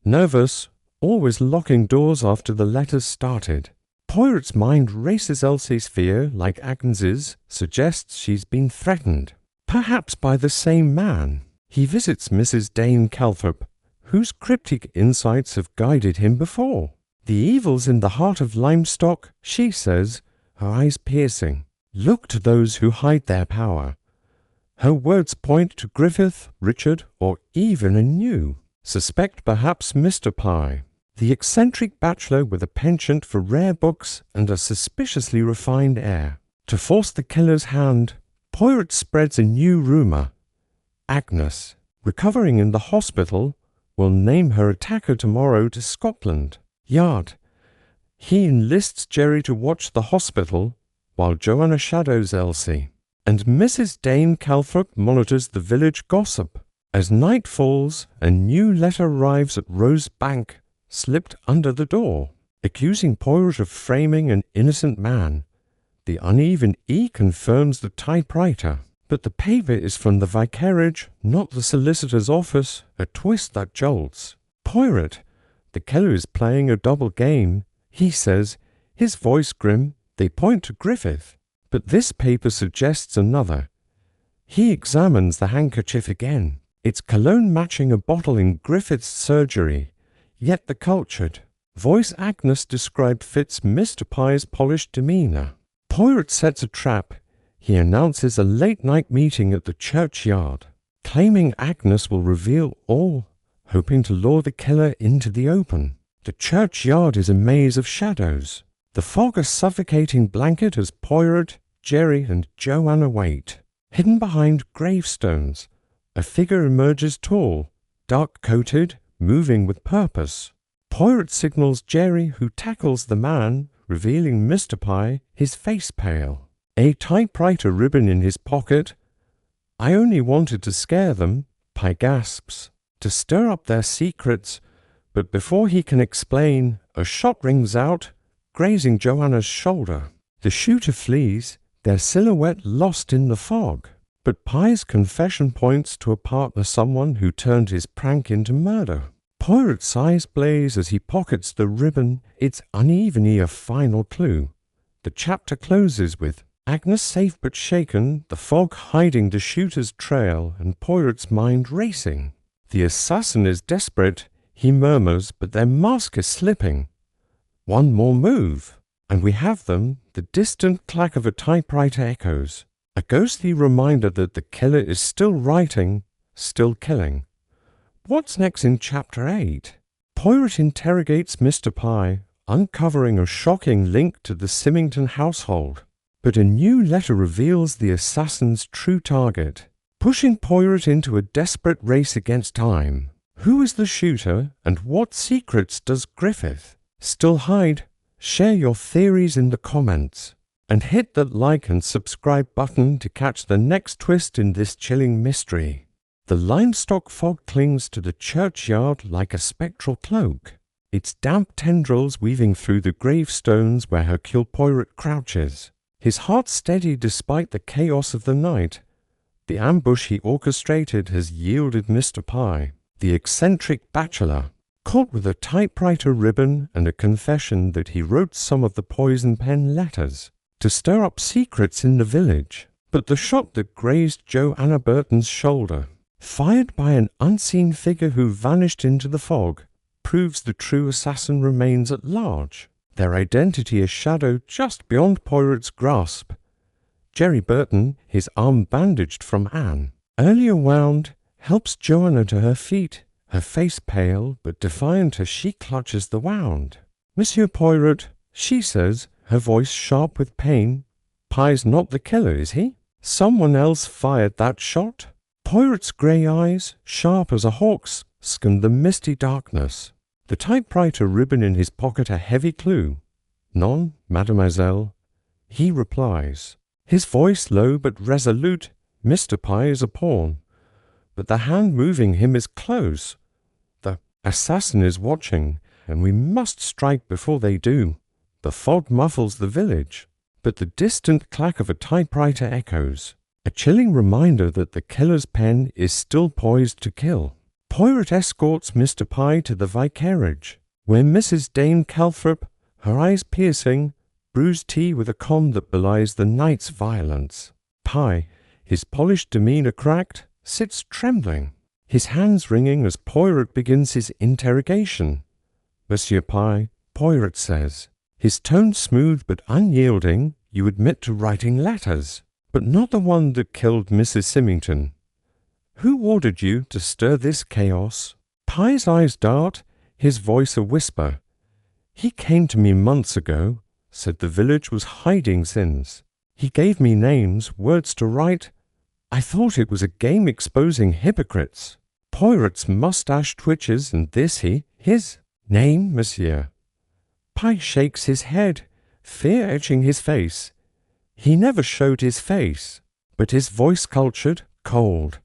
nervous, always locking doors after the letters started." Poirot's mind races. Elsie's fear, like Agnes's, suggests she's been threatened, perhaps by the same man. He visits Mrs. Dane Calthorpe, whose cryptic insights have guided him before. "The evil's in the heart of Lymstock," she says, her eyes piercing. "Look to those who hide their power." Her words point to Griffith, Richard, or even anew. Suspect perhaps Mr. Pye, the eccentric bachelor with a penchant for rare books and a suspiciously refined air. To force the killer's hand, Poirot spreads a new rumour. Agnes, recovering in the hospital, will name her attacker tomorrow to Scotland Yard. He enlists Jerry to watch the hospital while Joanna shadows Elsie, and Mrs. Dane Calthorpe monitors the village gossip. As night falls, a new letter arrives at Rose Bank, slipped under the door, accusing Poirot of framing an innocent man. The uneven E confirms the typewriter, but the paper is from the vicarage, not the solicitor's office, a twist that jolts. Poirot, the killer is playing a double game, he says, his voice grim. They point to Griffith, but this paper suggests another. He examines the handkerchief again, its cologne matching a bottle in Griffith's surgery, yet the cultured voice Agnes described fits Mr. Pye's polished demeanour. Poirot sets a trap. He announces a late-night meeting at the churchyard, claiming Agnes will reveal all, hoping to lure the killer into the open. The churchyard is a maze of shadows, the fog a suffocating blanket as Poirot, Jerry, and Joanna wait. Hidden behind gravestones, a figure emerges tall, dark-coated, moving with purpose. Poirot signals Jerry, who tackles the man, revealing Mr. Pye, his face pale. A typewriter ribbon in his pocket. "I only wanted to scare them," Pye gasps, "to stir up their secrets." But before he can explain, a shot rings out, grazing Joanna's shoulder. The shooter flees, their silhouette lost in the fog. But Pye's confession points to a partner, someone who turned his prank into murder. Poirot's eyes blaze as he pockets the ribbon, its unevenly a final clue. The chapter closes with Agnes safe but shaken, the fog hiding the shooter's trail, and Poirot's mind racing. The assassin is desperate, he murmurs, but their mask is slipping. One more move, and we have them. The distant clack of a typewriter echoes, a ghostly reminder that the killer is still writing, still killing. What's next in Chapter 8? Poirot interrogates Mr. Pye, uncovering a shocking link to the Symmington household. But a new letter reveals the assassin's true target, pushing Poirot into a desperate race against time. Who is the shooter, and what secrets does Griffith still hide? Share your theories in the comments, and hit that like and subscribe button to catch the next twist in this chilling mystery. The Lymstock fog clings to the churchyard like a spectral cloak, its damp tendrils weaving through the gravestones where Hercule Poirot crouches, his heart steady despite the chaos of the night. The ambush he orchestrated has yielded Mr. Pye, the eccentric bachelor, caught with a typewriter ribbon and a confession that he wrote some of the poison pen letters to stir up secrets in the village. But the shot that grazed Joanna Burton's shoulder, fired by an unseen figure who vanished into the fog, proves the true assassin remains at large. their identity a shadow just beyond Poirot's grasp. Jerry Burton, his arm bandaged from Anne, earlier wound, helps Joanna to her feet, her face pale but defiant as she clutches the wound. "Monsieur Poirot," she says, her voice sharp with pain, "Pye's not the killer, is he? Someone else fired that shot?" Poirot's grey eyes, sharp as a hawk's, scanned the misty darkness. The typewriter ribbon in his pocket a heavy clue. "Non, mademoiselle." He replies. His voice low but resolute. "Mr. Pye is a pawn. But the hand moving him is close. The assassin is watching, and we must strike before they do." The fog muffles the village, but the distant clack of a typewriter echoes, a chilling reminder that the killer's pen is still poised to kill. Poirot escorts Mr. Pye to the vicarage, where Mrs. Dame Calthrop, her eyes piercing, brews tea with a calm that belies the night's violence. Pye, his polished demeanour cracked, sits trembling, his hands wringing as Poirot begins his interrogation. "Monsieur Pye," Poirot says, his tone smooth but unyielding, "you admit to writing letters, but not the one that killed Mrs. Symmington. Who ordered you to stir this chaos?" Pye's eyes dart, his voice a whisper. "He came to me months ago, said the village was hiding sins. He gave me names, words to write. I thought it was a game exposing hypocrites." Poirot's moustache twitches, and his name, monsieur. Pye shakes his head, fear etching his face. He never showed his face, but his voice cultured, cold.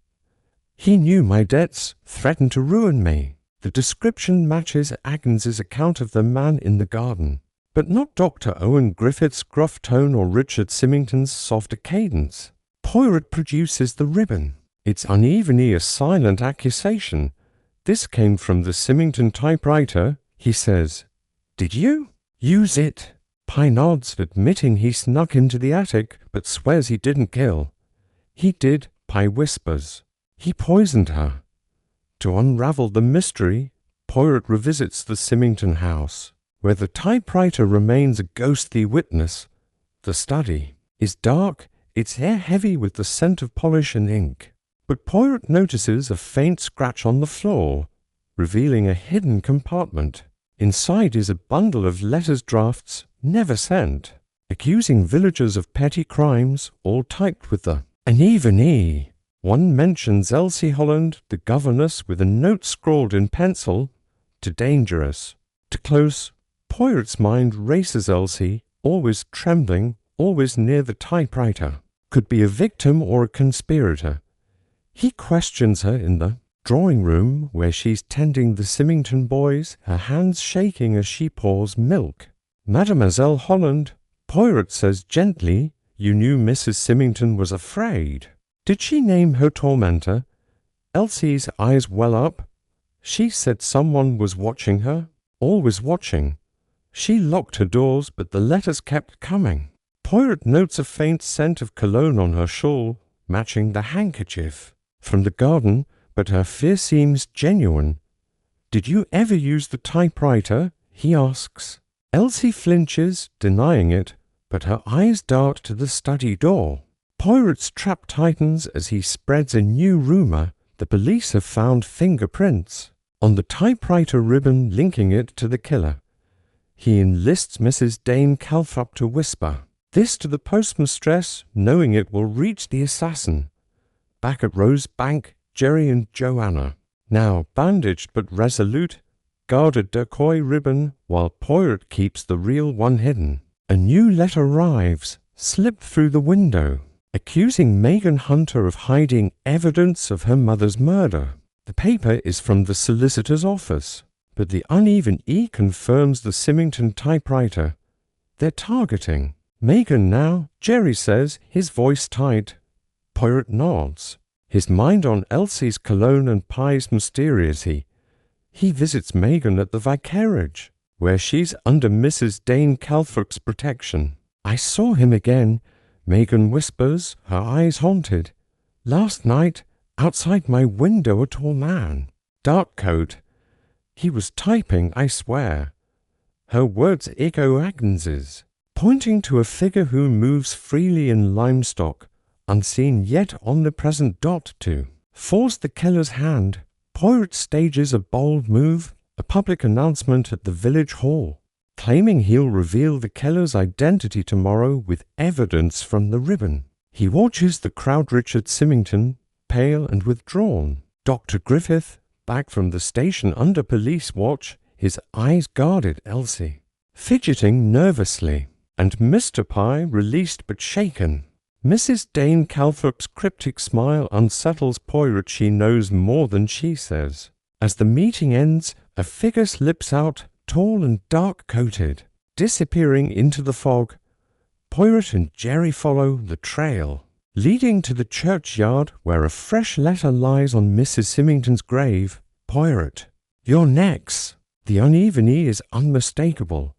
"He knew my debts, threatened to ruin me." The description matches Agnes's account of the man in the garden, but not Dr. Owen Griffith's gruff tone or Richard Symmington's softer cadence. Poirot produces the ribbon. It's unevenly a silent accusation. "This came from the Symmington typewriter," he says. "Did you use it?" Pye nods, admitting he snuck into the attic, but swears he didn't kill. "He did," Pye whispers. "He poisoned her." To unravel the mystery, Poirot revisits the Symmington house, where the typewriter remains a ghostly witness. The study is dark, its air heavy with the scent of polish and ink. But Poirot notices a faint scratch on the floor, revealing a hidden compartment. Inside is a bundle of letters drafts never sent, accusing villagers of petty crimes, all typed with the uneven E. One mentions Elsie Holland, the governess, with a note scrawled in pencil, "To dangerous." To close, Poirot's mind races Elsie, always trembling, always near the typewriter. Could be a victim or a conspirator. He questions her in the drawing room where she's tending the Symmington boys, her hands shaking as she pours milk. "Mademoiselle Holland," Poirot says gently, "you knew Mrs. Symmington was afraid. Did she name her tormentor?" Elsie's eyes well up. "She said someone was watching her, always watching. She locked her doors, but the letters kept coming." Poirot notes a faint scent of cologne on her shawl, matching the handkerchief from the garden, but her fear seems genuine. "Did you ever use the typewriter?" he asks. Elsie flinches, denying it, but her eyes dart to the study door. Poirot's trap tightens as he spreads a new rumor. The police have found fingerprints on the typewriter ribbon linking it to the killer. He enlists Mrs. Dame Calthrop to whisper this to the postmistress, knowing it will reach the assassin. Back at Rosebank, Jerry and Joanna, now bandaged but resolute, guard a decoy ribbon while Poirot keeps the real one hidden. A new letter arrives, slipped through the window, accusing Megan Hunter of hiding evidence of her mother's murder. The paper is from the solicitor's office, but the uneven E confirms the Symmington typewriter. They're targeting Megan now, Jerry says, his voice tight. Poirot nods, his mind on Elsie's cologne and Pye's mysteriously. He visits Megan at the vicarage, where she's under Mrs. Dame Calthrop's protection. "I saw him again," Megan whispers, her eyes haunted. "Last night, outside my window, a tall man. Dark coat. He was typing, I swear." Her words echo Agnes's, pointing to a figure who moves freely in Lymstock, unseen yet omnipresent. To force the killer's hand, Poirot stages a bold move, a public announcement at the village hall, claiming he'll reveal the killer's identity tomorrow with evidence from the ribbon. He watches the crowd. Richard Symmington, pale and withdrawn. Dr. Griffith, back from the station under police watch, his eyes guarded Elsie, fidgeting nervously, and Mr. Pye released but shaken. Mrs. Dane Calthrop's cryptic smile unsettles Poirot. She knows more than she says. As the meeting ends, a figure slips out, tall and dark-coated, disappearing into the fog. Poirot and Jerry follow the trail, leading to the churchyard where a fresh letter lies on Mrs. Symmington's grave. Poirot, your next. The uneven E is unmistakable,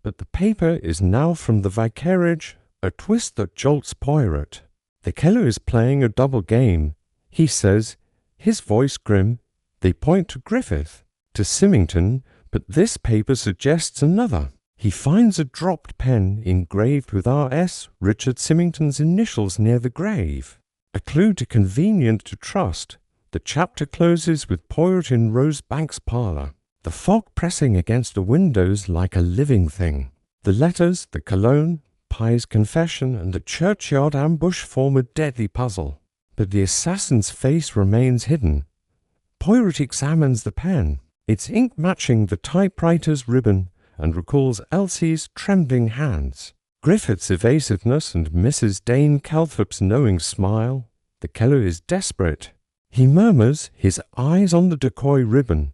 but the paper is now from the vicarage, a twist that jolts Poirot. The killer is playing a double game, he says, his voice grim. They point to Griffith, to Symmington, but this paper suggests another. He finds a dropped pen engraved with R.S., Richard Symmington's initials, near the grave. A clue too convenient to trust. The chapter closes with Poirot in Rosebank's parlour, the fog pressing against the windows like a living thing. The letters, the cologne, Pye's confession, and the churchyard ambush form a deadly puzzle. But the assassin's face remains hidden. Poirot examines the pen, its ink matching the typewriter's ribbon, and recalls Elsie's trembling hands, Griffith's evasiveness, and Mrs. Dane Calthrop's knowing smile. The killer is desperate. He murmurs, his eyes on the decoy ribbon,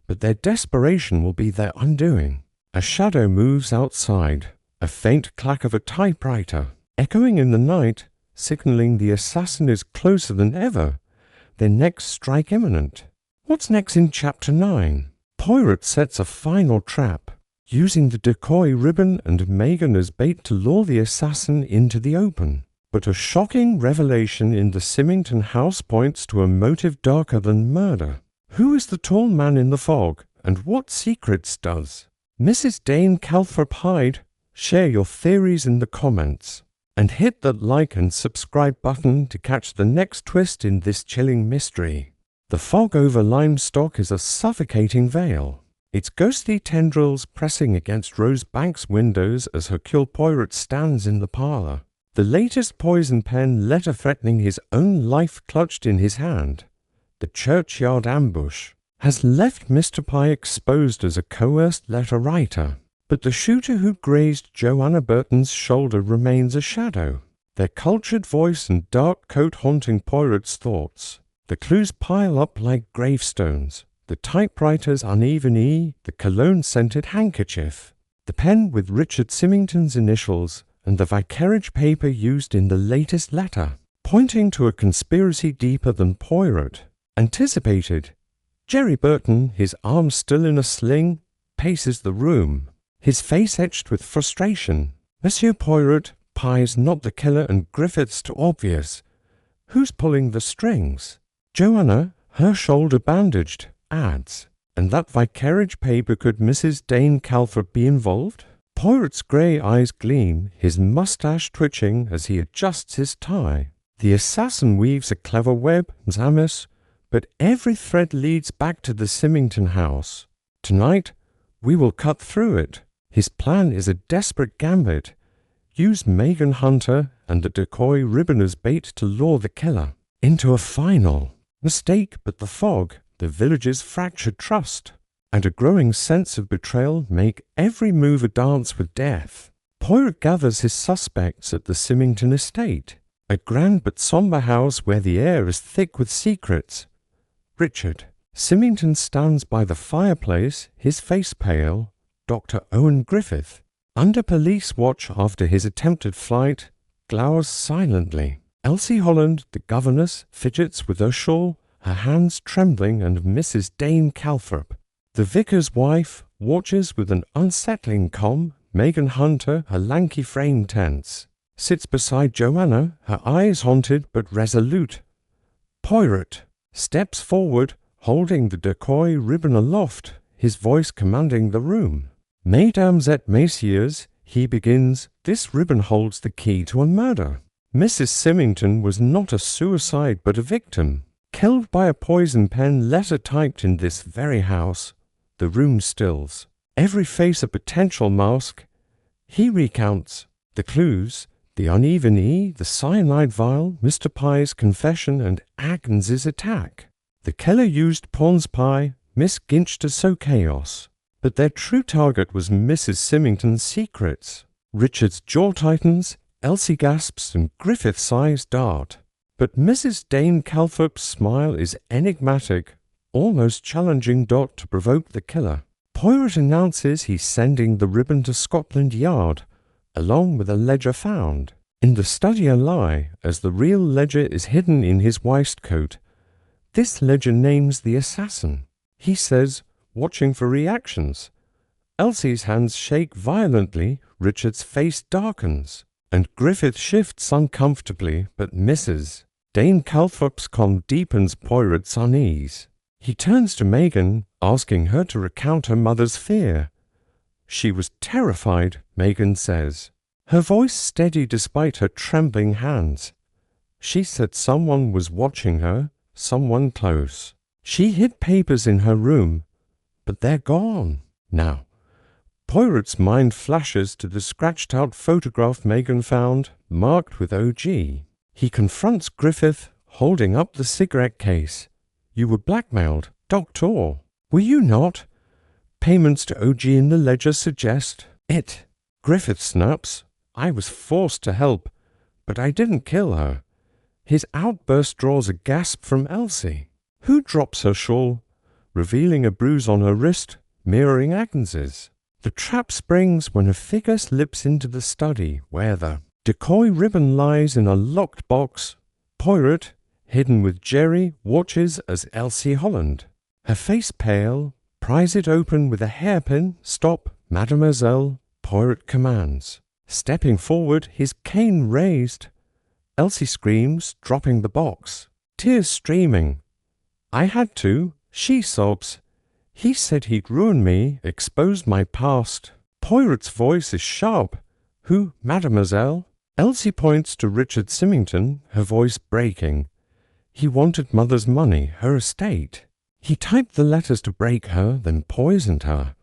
but their desperation will be their undoing. A shadow moves outside, a faint clack of a typewriter, echoing in the night, signaling the assassin is closer than ever, their next strike imminent. What's next in Chapter 9? Poirot sets a final trap, using the decoy ribbon and Megan as bait to lure the assassin into the open. But a shocking revelation in the Symmington house points to a motive darker than murder. Who is the tall man in the fog, and what secrets does Mrs. Dane Calthrop hide? Share your theories in the comments, and hit that like and subscribe button to catch the next twist in this chilling mystery. The fog over Lymstock is a suffocating veil, its ghostly tendrils pressing against Rosebank's windows as Hercule Poirot stands in the parlour, the latest poison pen letter threatening his own life clutched in his hand. The churchyard ambush has left Mr. Pye exposed as a coerced letter writer, but the shooter who grazed Joanna Burton's shoulder remains a shadow, their cultured voice and dark coat haunting Poirot's thoughts. The clues pile up like gravestones, the typewriter's uneven E, the cologne-scented handkerchief, the pen with Richard Symmington's initials, and the vicarage paper used in the latest letter, pointing to a conspiracy deeper than Poirot anticipated. Jerry Burton, his arm still in a sling, paces the room, his face etched with frustration. Monsieur Poirot, Pye's not the killer and Griffith's too obvious. Who's pulling the strings? Joanna, her shoulder bandaged, adds. And that vicarage paper, could Mrs. Dane Calthrop be involved? Poirot's grey eyes gleam, his moustache twitching as he adjusts his tie. The assassin weaves a clever web, Zamis, but every thread leads back to the Symmington house. Tonight, we will cut through it. His plan is a desperate gambit. Use Megan Hunter and the decoy ribbon as bait to lure the killer into a final mistake, but the fog, the village's fractured trust, and a growing sense of betrayal make every move a dance with death. Poirot gathers his suspects at the Symmington estate, a grand but sombre house where the air is thick with secrets. Richard Symmington stands by the fireplace, his face pale. Dr. Owen Griffith, under police watch after his attempted flight, glowers silently. Elsie Holland, the governess, fidgets with her shawl, her hands trembling, and Mrs. Dane Calthrop, the vicar's wife, watches with an unsettling calm. Megan Hunter, her lanky frame tense, sits beside Joanna, her eyes haunted but resolute. Poirot steps forward, holding the decoy ribbon aloft, his voice commanding the room. Mesdames et messieurs, he begins, this ribbon holds the key to a murder. Mrs. Symmington was not a suicide but a victim, killed by a poison pen letter typed in this very house. The room stills. Every face a potential mask. He recounts the clues, the uneven E, the cyanide vial, Mr. Pye's confession, and Agnes's attack. The killer used Pond's pie, Miss Ginch to sow chaos. But their true target was Mrs. Symmington's secrets. Richard's jaw tightens, Elsie gasps, and Griffith sighs dart. But Mrs. Dane Calthorpe's smile is enigmatic, almost challenging Dot to provoke the killer. Poirot announces he's sending the ribbon to Scotland Yard, along with a ledger found. In the study a lie, as the real ledger is hidden in his waistcoat. This ledger names the assassin. He says, watching for reactions. Elsie's hands shake violently, Richard's face darkens, and Griffith shifts uncomfortably, but misses. Dane Calthorpe's calm deepens Poirot's unease. He turns to Megan, asking her to recount her mother's fear. She was terrified, Megan says, her voice steady despite her trembling hands. She said someone was watching her, someone close. She hid papers in her room, but they're gone now. Poirot's mind flashes to the scratched-out photograph Megan found, marked with OG. He confronts Griffith, holding up the cigarette case. You were blackmailed, Doctor. Were you not? Payments to OG in the ledger suggest it. Griffith snaps. I was forced to help, but I didn't kill her. His outburst draws a gasp from Elsie, who drops her shawl, revealing a bruise on her wrist, mirroring Agnes's. The trap springs when a figure slips into the study, where the decoy ribbon lies in a locked box. Poirot, hidden with Jerry, watches as Elsie Holland, her face pale, pries it open with a hairpin. Stop, mademoiselle, Poirot commands. Stepping forward, his cane raised. Elsie screams, dropping the box, tears streaming. I had to, she sobs. He said he'd ruin me, expose my past. Poirot's voice is sharp. Who, mademoiselle? Elsie points to Richard Symmington, her voice breaking. He wanted mother's money, her estate. He typed the letters to break her, then poisoned her.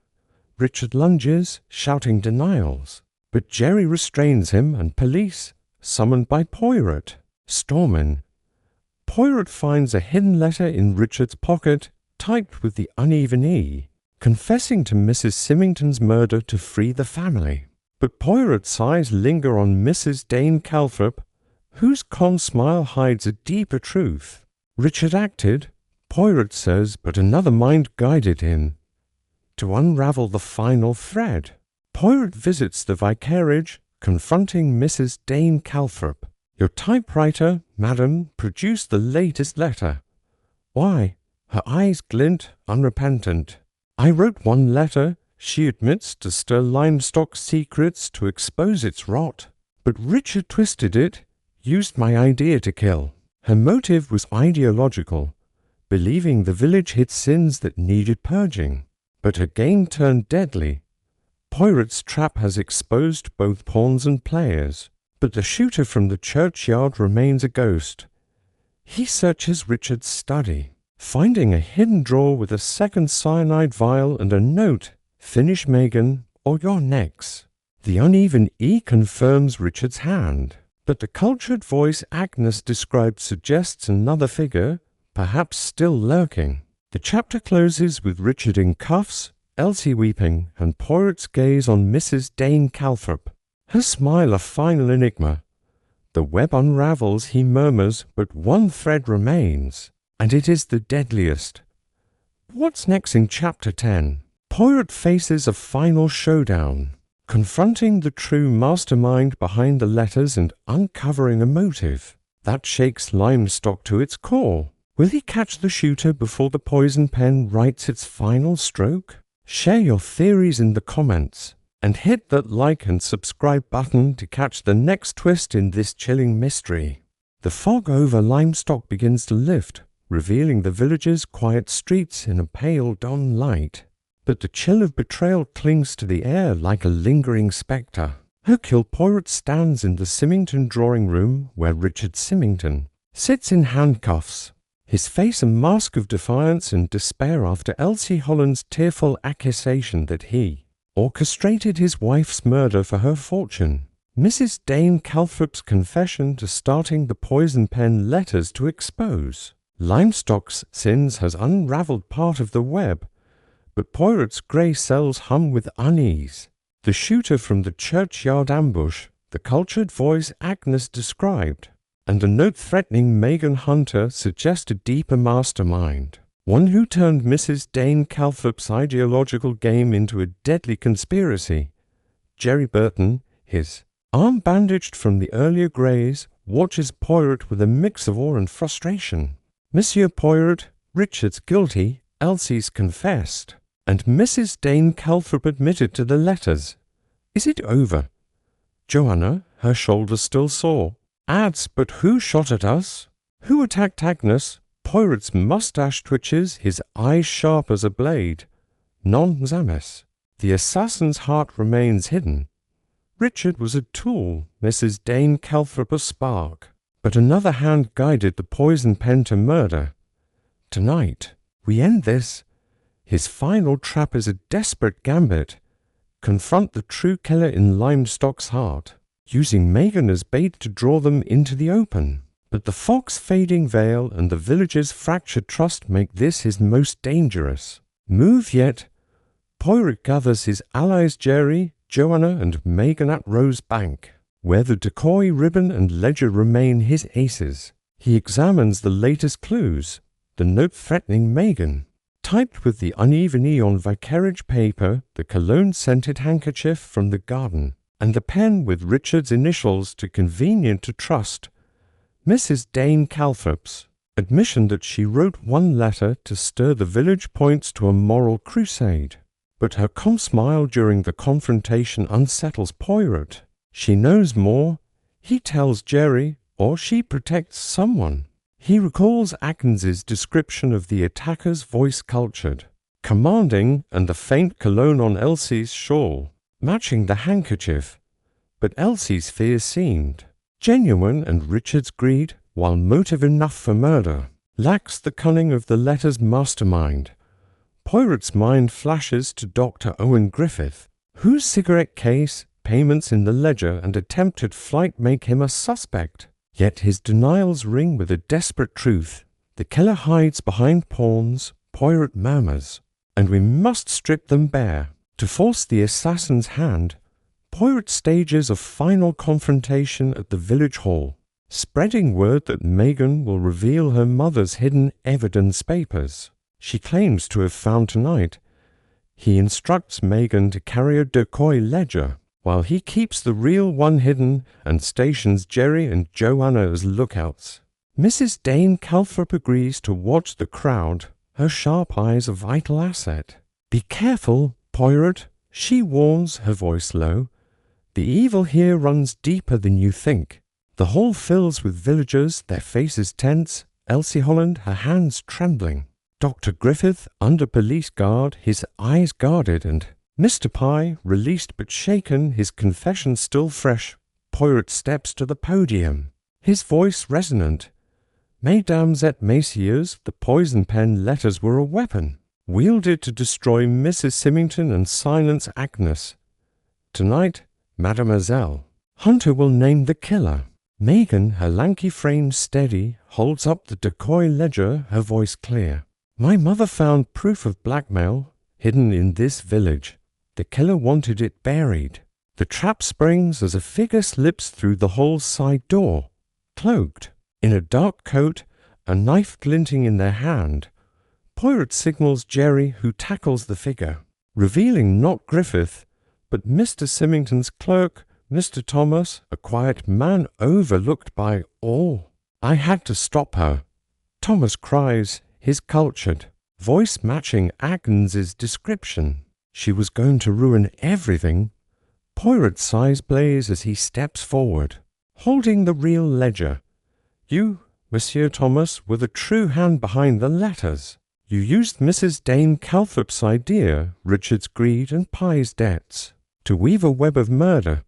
Richard lunges, shouting denials. But Jerry restrains him, and police, summoned by Poirot, storm in. Poirot finds a hidden letter in Richard's pocket, typed with the uneven E, confessing to Mrs. Symmington's murder to free the family. But Poirot's eyes linger on Mrs. Dane Calthorpe, whose calm smile hides a deeper truth. Richard acted, Poirot says, but another mind guided him. To unravel the final thread, Poirot visits the vicarage, confronting Mrs. Dane Calthorpe. Your typewriter, madam, produced the latest letter. Why? Her eyes glint, unrepentant. I wrote one letter, she admits, to stir Lymstock's secrets, to expose its rot. But Richard twisted it, used my idea to kill. Her motive was ideological, believing the village hid sins that needed purging. But her game turned deadly. Poirot's trap has exposed both pawns and players, but the shooter from the churchyard remains a ghost. He searches Richard's study, finding a hidden drawer with a second cyanide vial and a note, finish Megan, or you're next. The uneven E confirms Richard's hand, but the cultured voice Agnes described suggests another figure, perhaps still lurking. The chapter closes with Richard in cuffs, Elsie weeping, and Poirot's gaze on Mrs. Dane Calthorpe, her smile a final enigma. The web unravels, he murmurs, but one thread remains, and it is the deadliest. What's next in Chapter 10? Poirot faces a final showdown, confronting the true mastermind behind the letters and uncovering a motive that shakes Lymstock to its core. Will he catch the shooter before the poison pen writes its final stroke? Share your theories in the comments, and hit that like and subscribe button to catch the next twist in this chilling mystery. The fog over Lymstock begins to lift, revealing the village's quiet streets in a pale dawn light. but the chill of betrayal clings to the air like a lingering spectre. Hercule Poirot stands in the Symmington drawing room where Richard Symmington sits in handcuffs, his face a mask of defiance and despair after Elsie Holland's tearful accusation that he orchestrated his wife's murder for her fortune. Mrs. Dane Calthrop's confession to starting the poison pen letters to expose Lymstock's sins has unravelled part of the web, but Poirot's grey cells hum with unease. The shooter from the churchyard ambush, the cultured voice Agnes described, and the note threatening Megan Hunter suggest a deeper mastermind, one who turned Mrs. Dane Calthrop's ideological game into a deadly conspiracy. Jerry Burton, his arm bandaged from the earlier graze, watches Poirot with a mix of awe and frustration. Monsieur Poirot, Richard's guilty, Elsie's confessed, and Mrs. Dane Calthrop admitted to the letters. Is it over? Joanna, her shoulders still sore, adds, but who shot at us? Who attacked Agnes? Poirot's mustache twitches, his eyes sharp as a blade. Non zames. The assassin's heart remains hidden. Richard was a tool, Mrs. Dane Calthrop a spark, but another hand guided the poison pen to murder. Tonight, we end this. His final trap is a desperate gambit. Confront the true killer in Lymstock's heart, using Megan as bait to draw them into the open. But the fog's fading veil and the village's fractured trust make this his most dangerous move yet. Poirot gathers his allies Jerry, Joanna and Megan at Rose Bank, where the decoy ribbon and ledger remain his aces. He examines the latest clues, the note threatening Megan, typed with the uneven E on vicarage paper, the cologne-scented handkerchief from the garden, and the pen with Richard's initials too convenient to trust. Mrs. Dane Calthrop's admission that she wrote one letter to stir the village points to a moral crusade. But her calm smile during the confrontation unsettles Poirot. She knows more. He tells Jerry, or she protects someone. He recalls Agnes's description of the attacker's voice cultured, commanding, and the faint cologne on Elsie's shawl, matching the handkerchief. But Elsie's fear seemed genuine, and Richard's greed, while motive enough for murder, lacks the cunning of the letter's mastermind. Poirot's mind flashes to Dr. Owen Griffith, whose cigarette case, payments in the ledger, and attempted flight make him a suspect. Yet his denials ring with a desperate truth. The killer hides behind pawns, Poirot murmurs, and we must strip them bare. To force the assassin's hand, Poirot stages a final confrontation at the village hall, spreading word that Megan will reveal her mother's hidden evidence papers she claims to have found tonight. He instructs Megan to carry a decoy ledger, while he keeps the real one hidden and stations Jerry and Joanna as lookouts. Mrs. Dane Calthrop agrees to watch the crowd, her sharp eyes a vital asset. Be careful, Poirot, she warns, her voice low. The evil here runs deeper than you think. The hall fills with villagers, their faces tense, Elsie Holland, her hands trembling. Dr. Griffith, under police guard, his eyes guarded, and Mr. Pye, released but shaken, his confession still fresh. Poirot steps to the podium, his voice resonant. Mesdames et messieurs, the poison pen letters were a weapon, wielded to destroy Mrs. Symmington and silence Agnes. Tonight, Mademoiselle Hunter will name the killer. Megan, her lanky frame steady, holds up the decoy ledger, her voice clear. My mother found proof of blackmail hidden in this village. The killer wanted it buried. The trap springs as a figure slips through the hall's side door, cloaked, in a dark coat, a knife glinting in their hand. Poirot signals Jerry, who tackles the figure, revealing not Griffith, but Mr. Symmington's clerk, Mr. Thomas, a quiet man overlooked by all. I had to stop her. Thomas cries, his cultured voice matching Agnes's description. She was going to ruin everything. Poirot's eyes blaze as he steps forward, holding the real ledger. You, Monsieur Thomas, were the true hand behind the letters. You used Mrs. Dane Calthrop's idea, Richard's greed and Pye's debts, to weave a web of murder.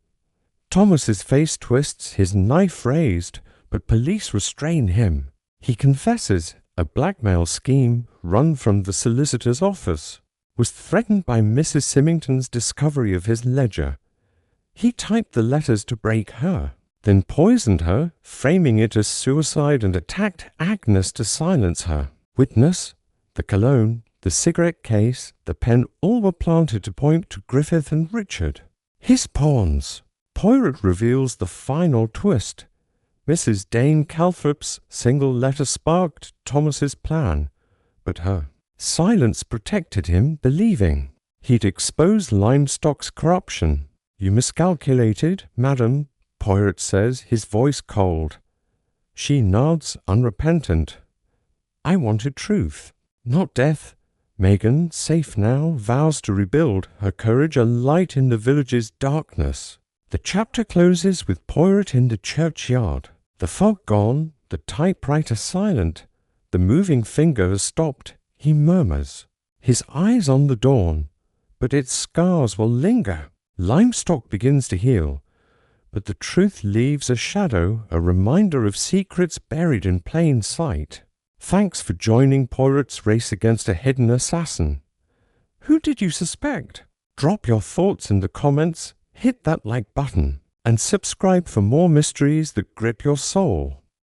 Thomas's face twists, his knife raised, but police restrain him. He confesses a blackmail scheme run from the solicitor's office was threatened by Mrs. Symmington's discovery of his ledger. He typed the letters to break her, then poisoned her, framing it as suicide, and attacked Agnes to silence her. Witness, the cologne, the cigarette case, the pen, all were planted to point to Griffith and Richard. His pawns. Poirot reveals the final twist. Mrs. Dane Calthrop's single letter sparked Thomas's plan, but her silence protected him, believing he'd exposed Lymstock's corruption. You miscalculated, madam, Poirot says, his voice cold. She nods, unrepentant. I wanted truth, not death. Megan, safe now, vows to rebuild, her courage a light in the village's darkness. The chapter closes with Poirot in the churchyard. The fog gone, the typewriter silent. The moving finger has stopped. He murmurs, his eyes on the dawn, but its scars will linger. Lymstock begins to heal, but the truth leaves a shadow, a reminder of secrets buried in plain sight. Thanks for joining Poirot's race against a hidden assassin. Who did you suspect? Drop your thoughts in the comments, hit that like button, and subscribe for more mysteries that grip your soul.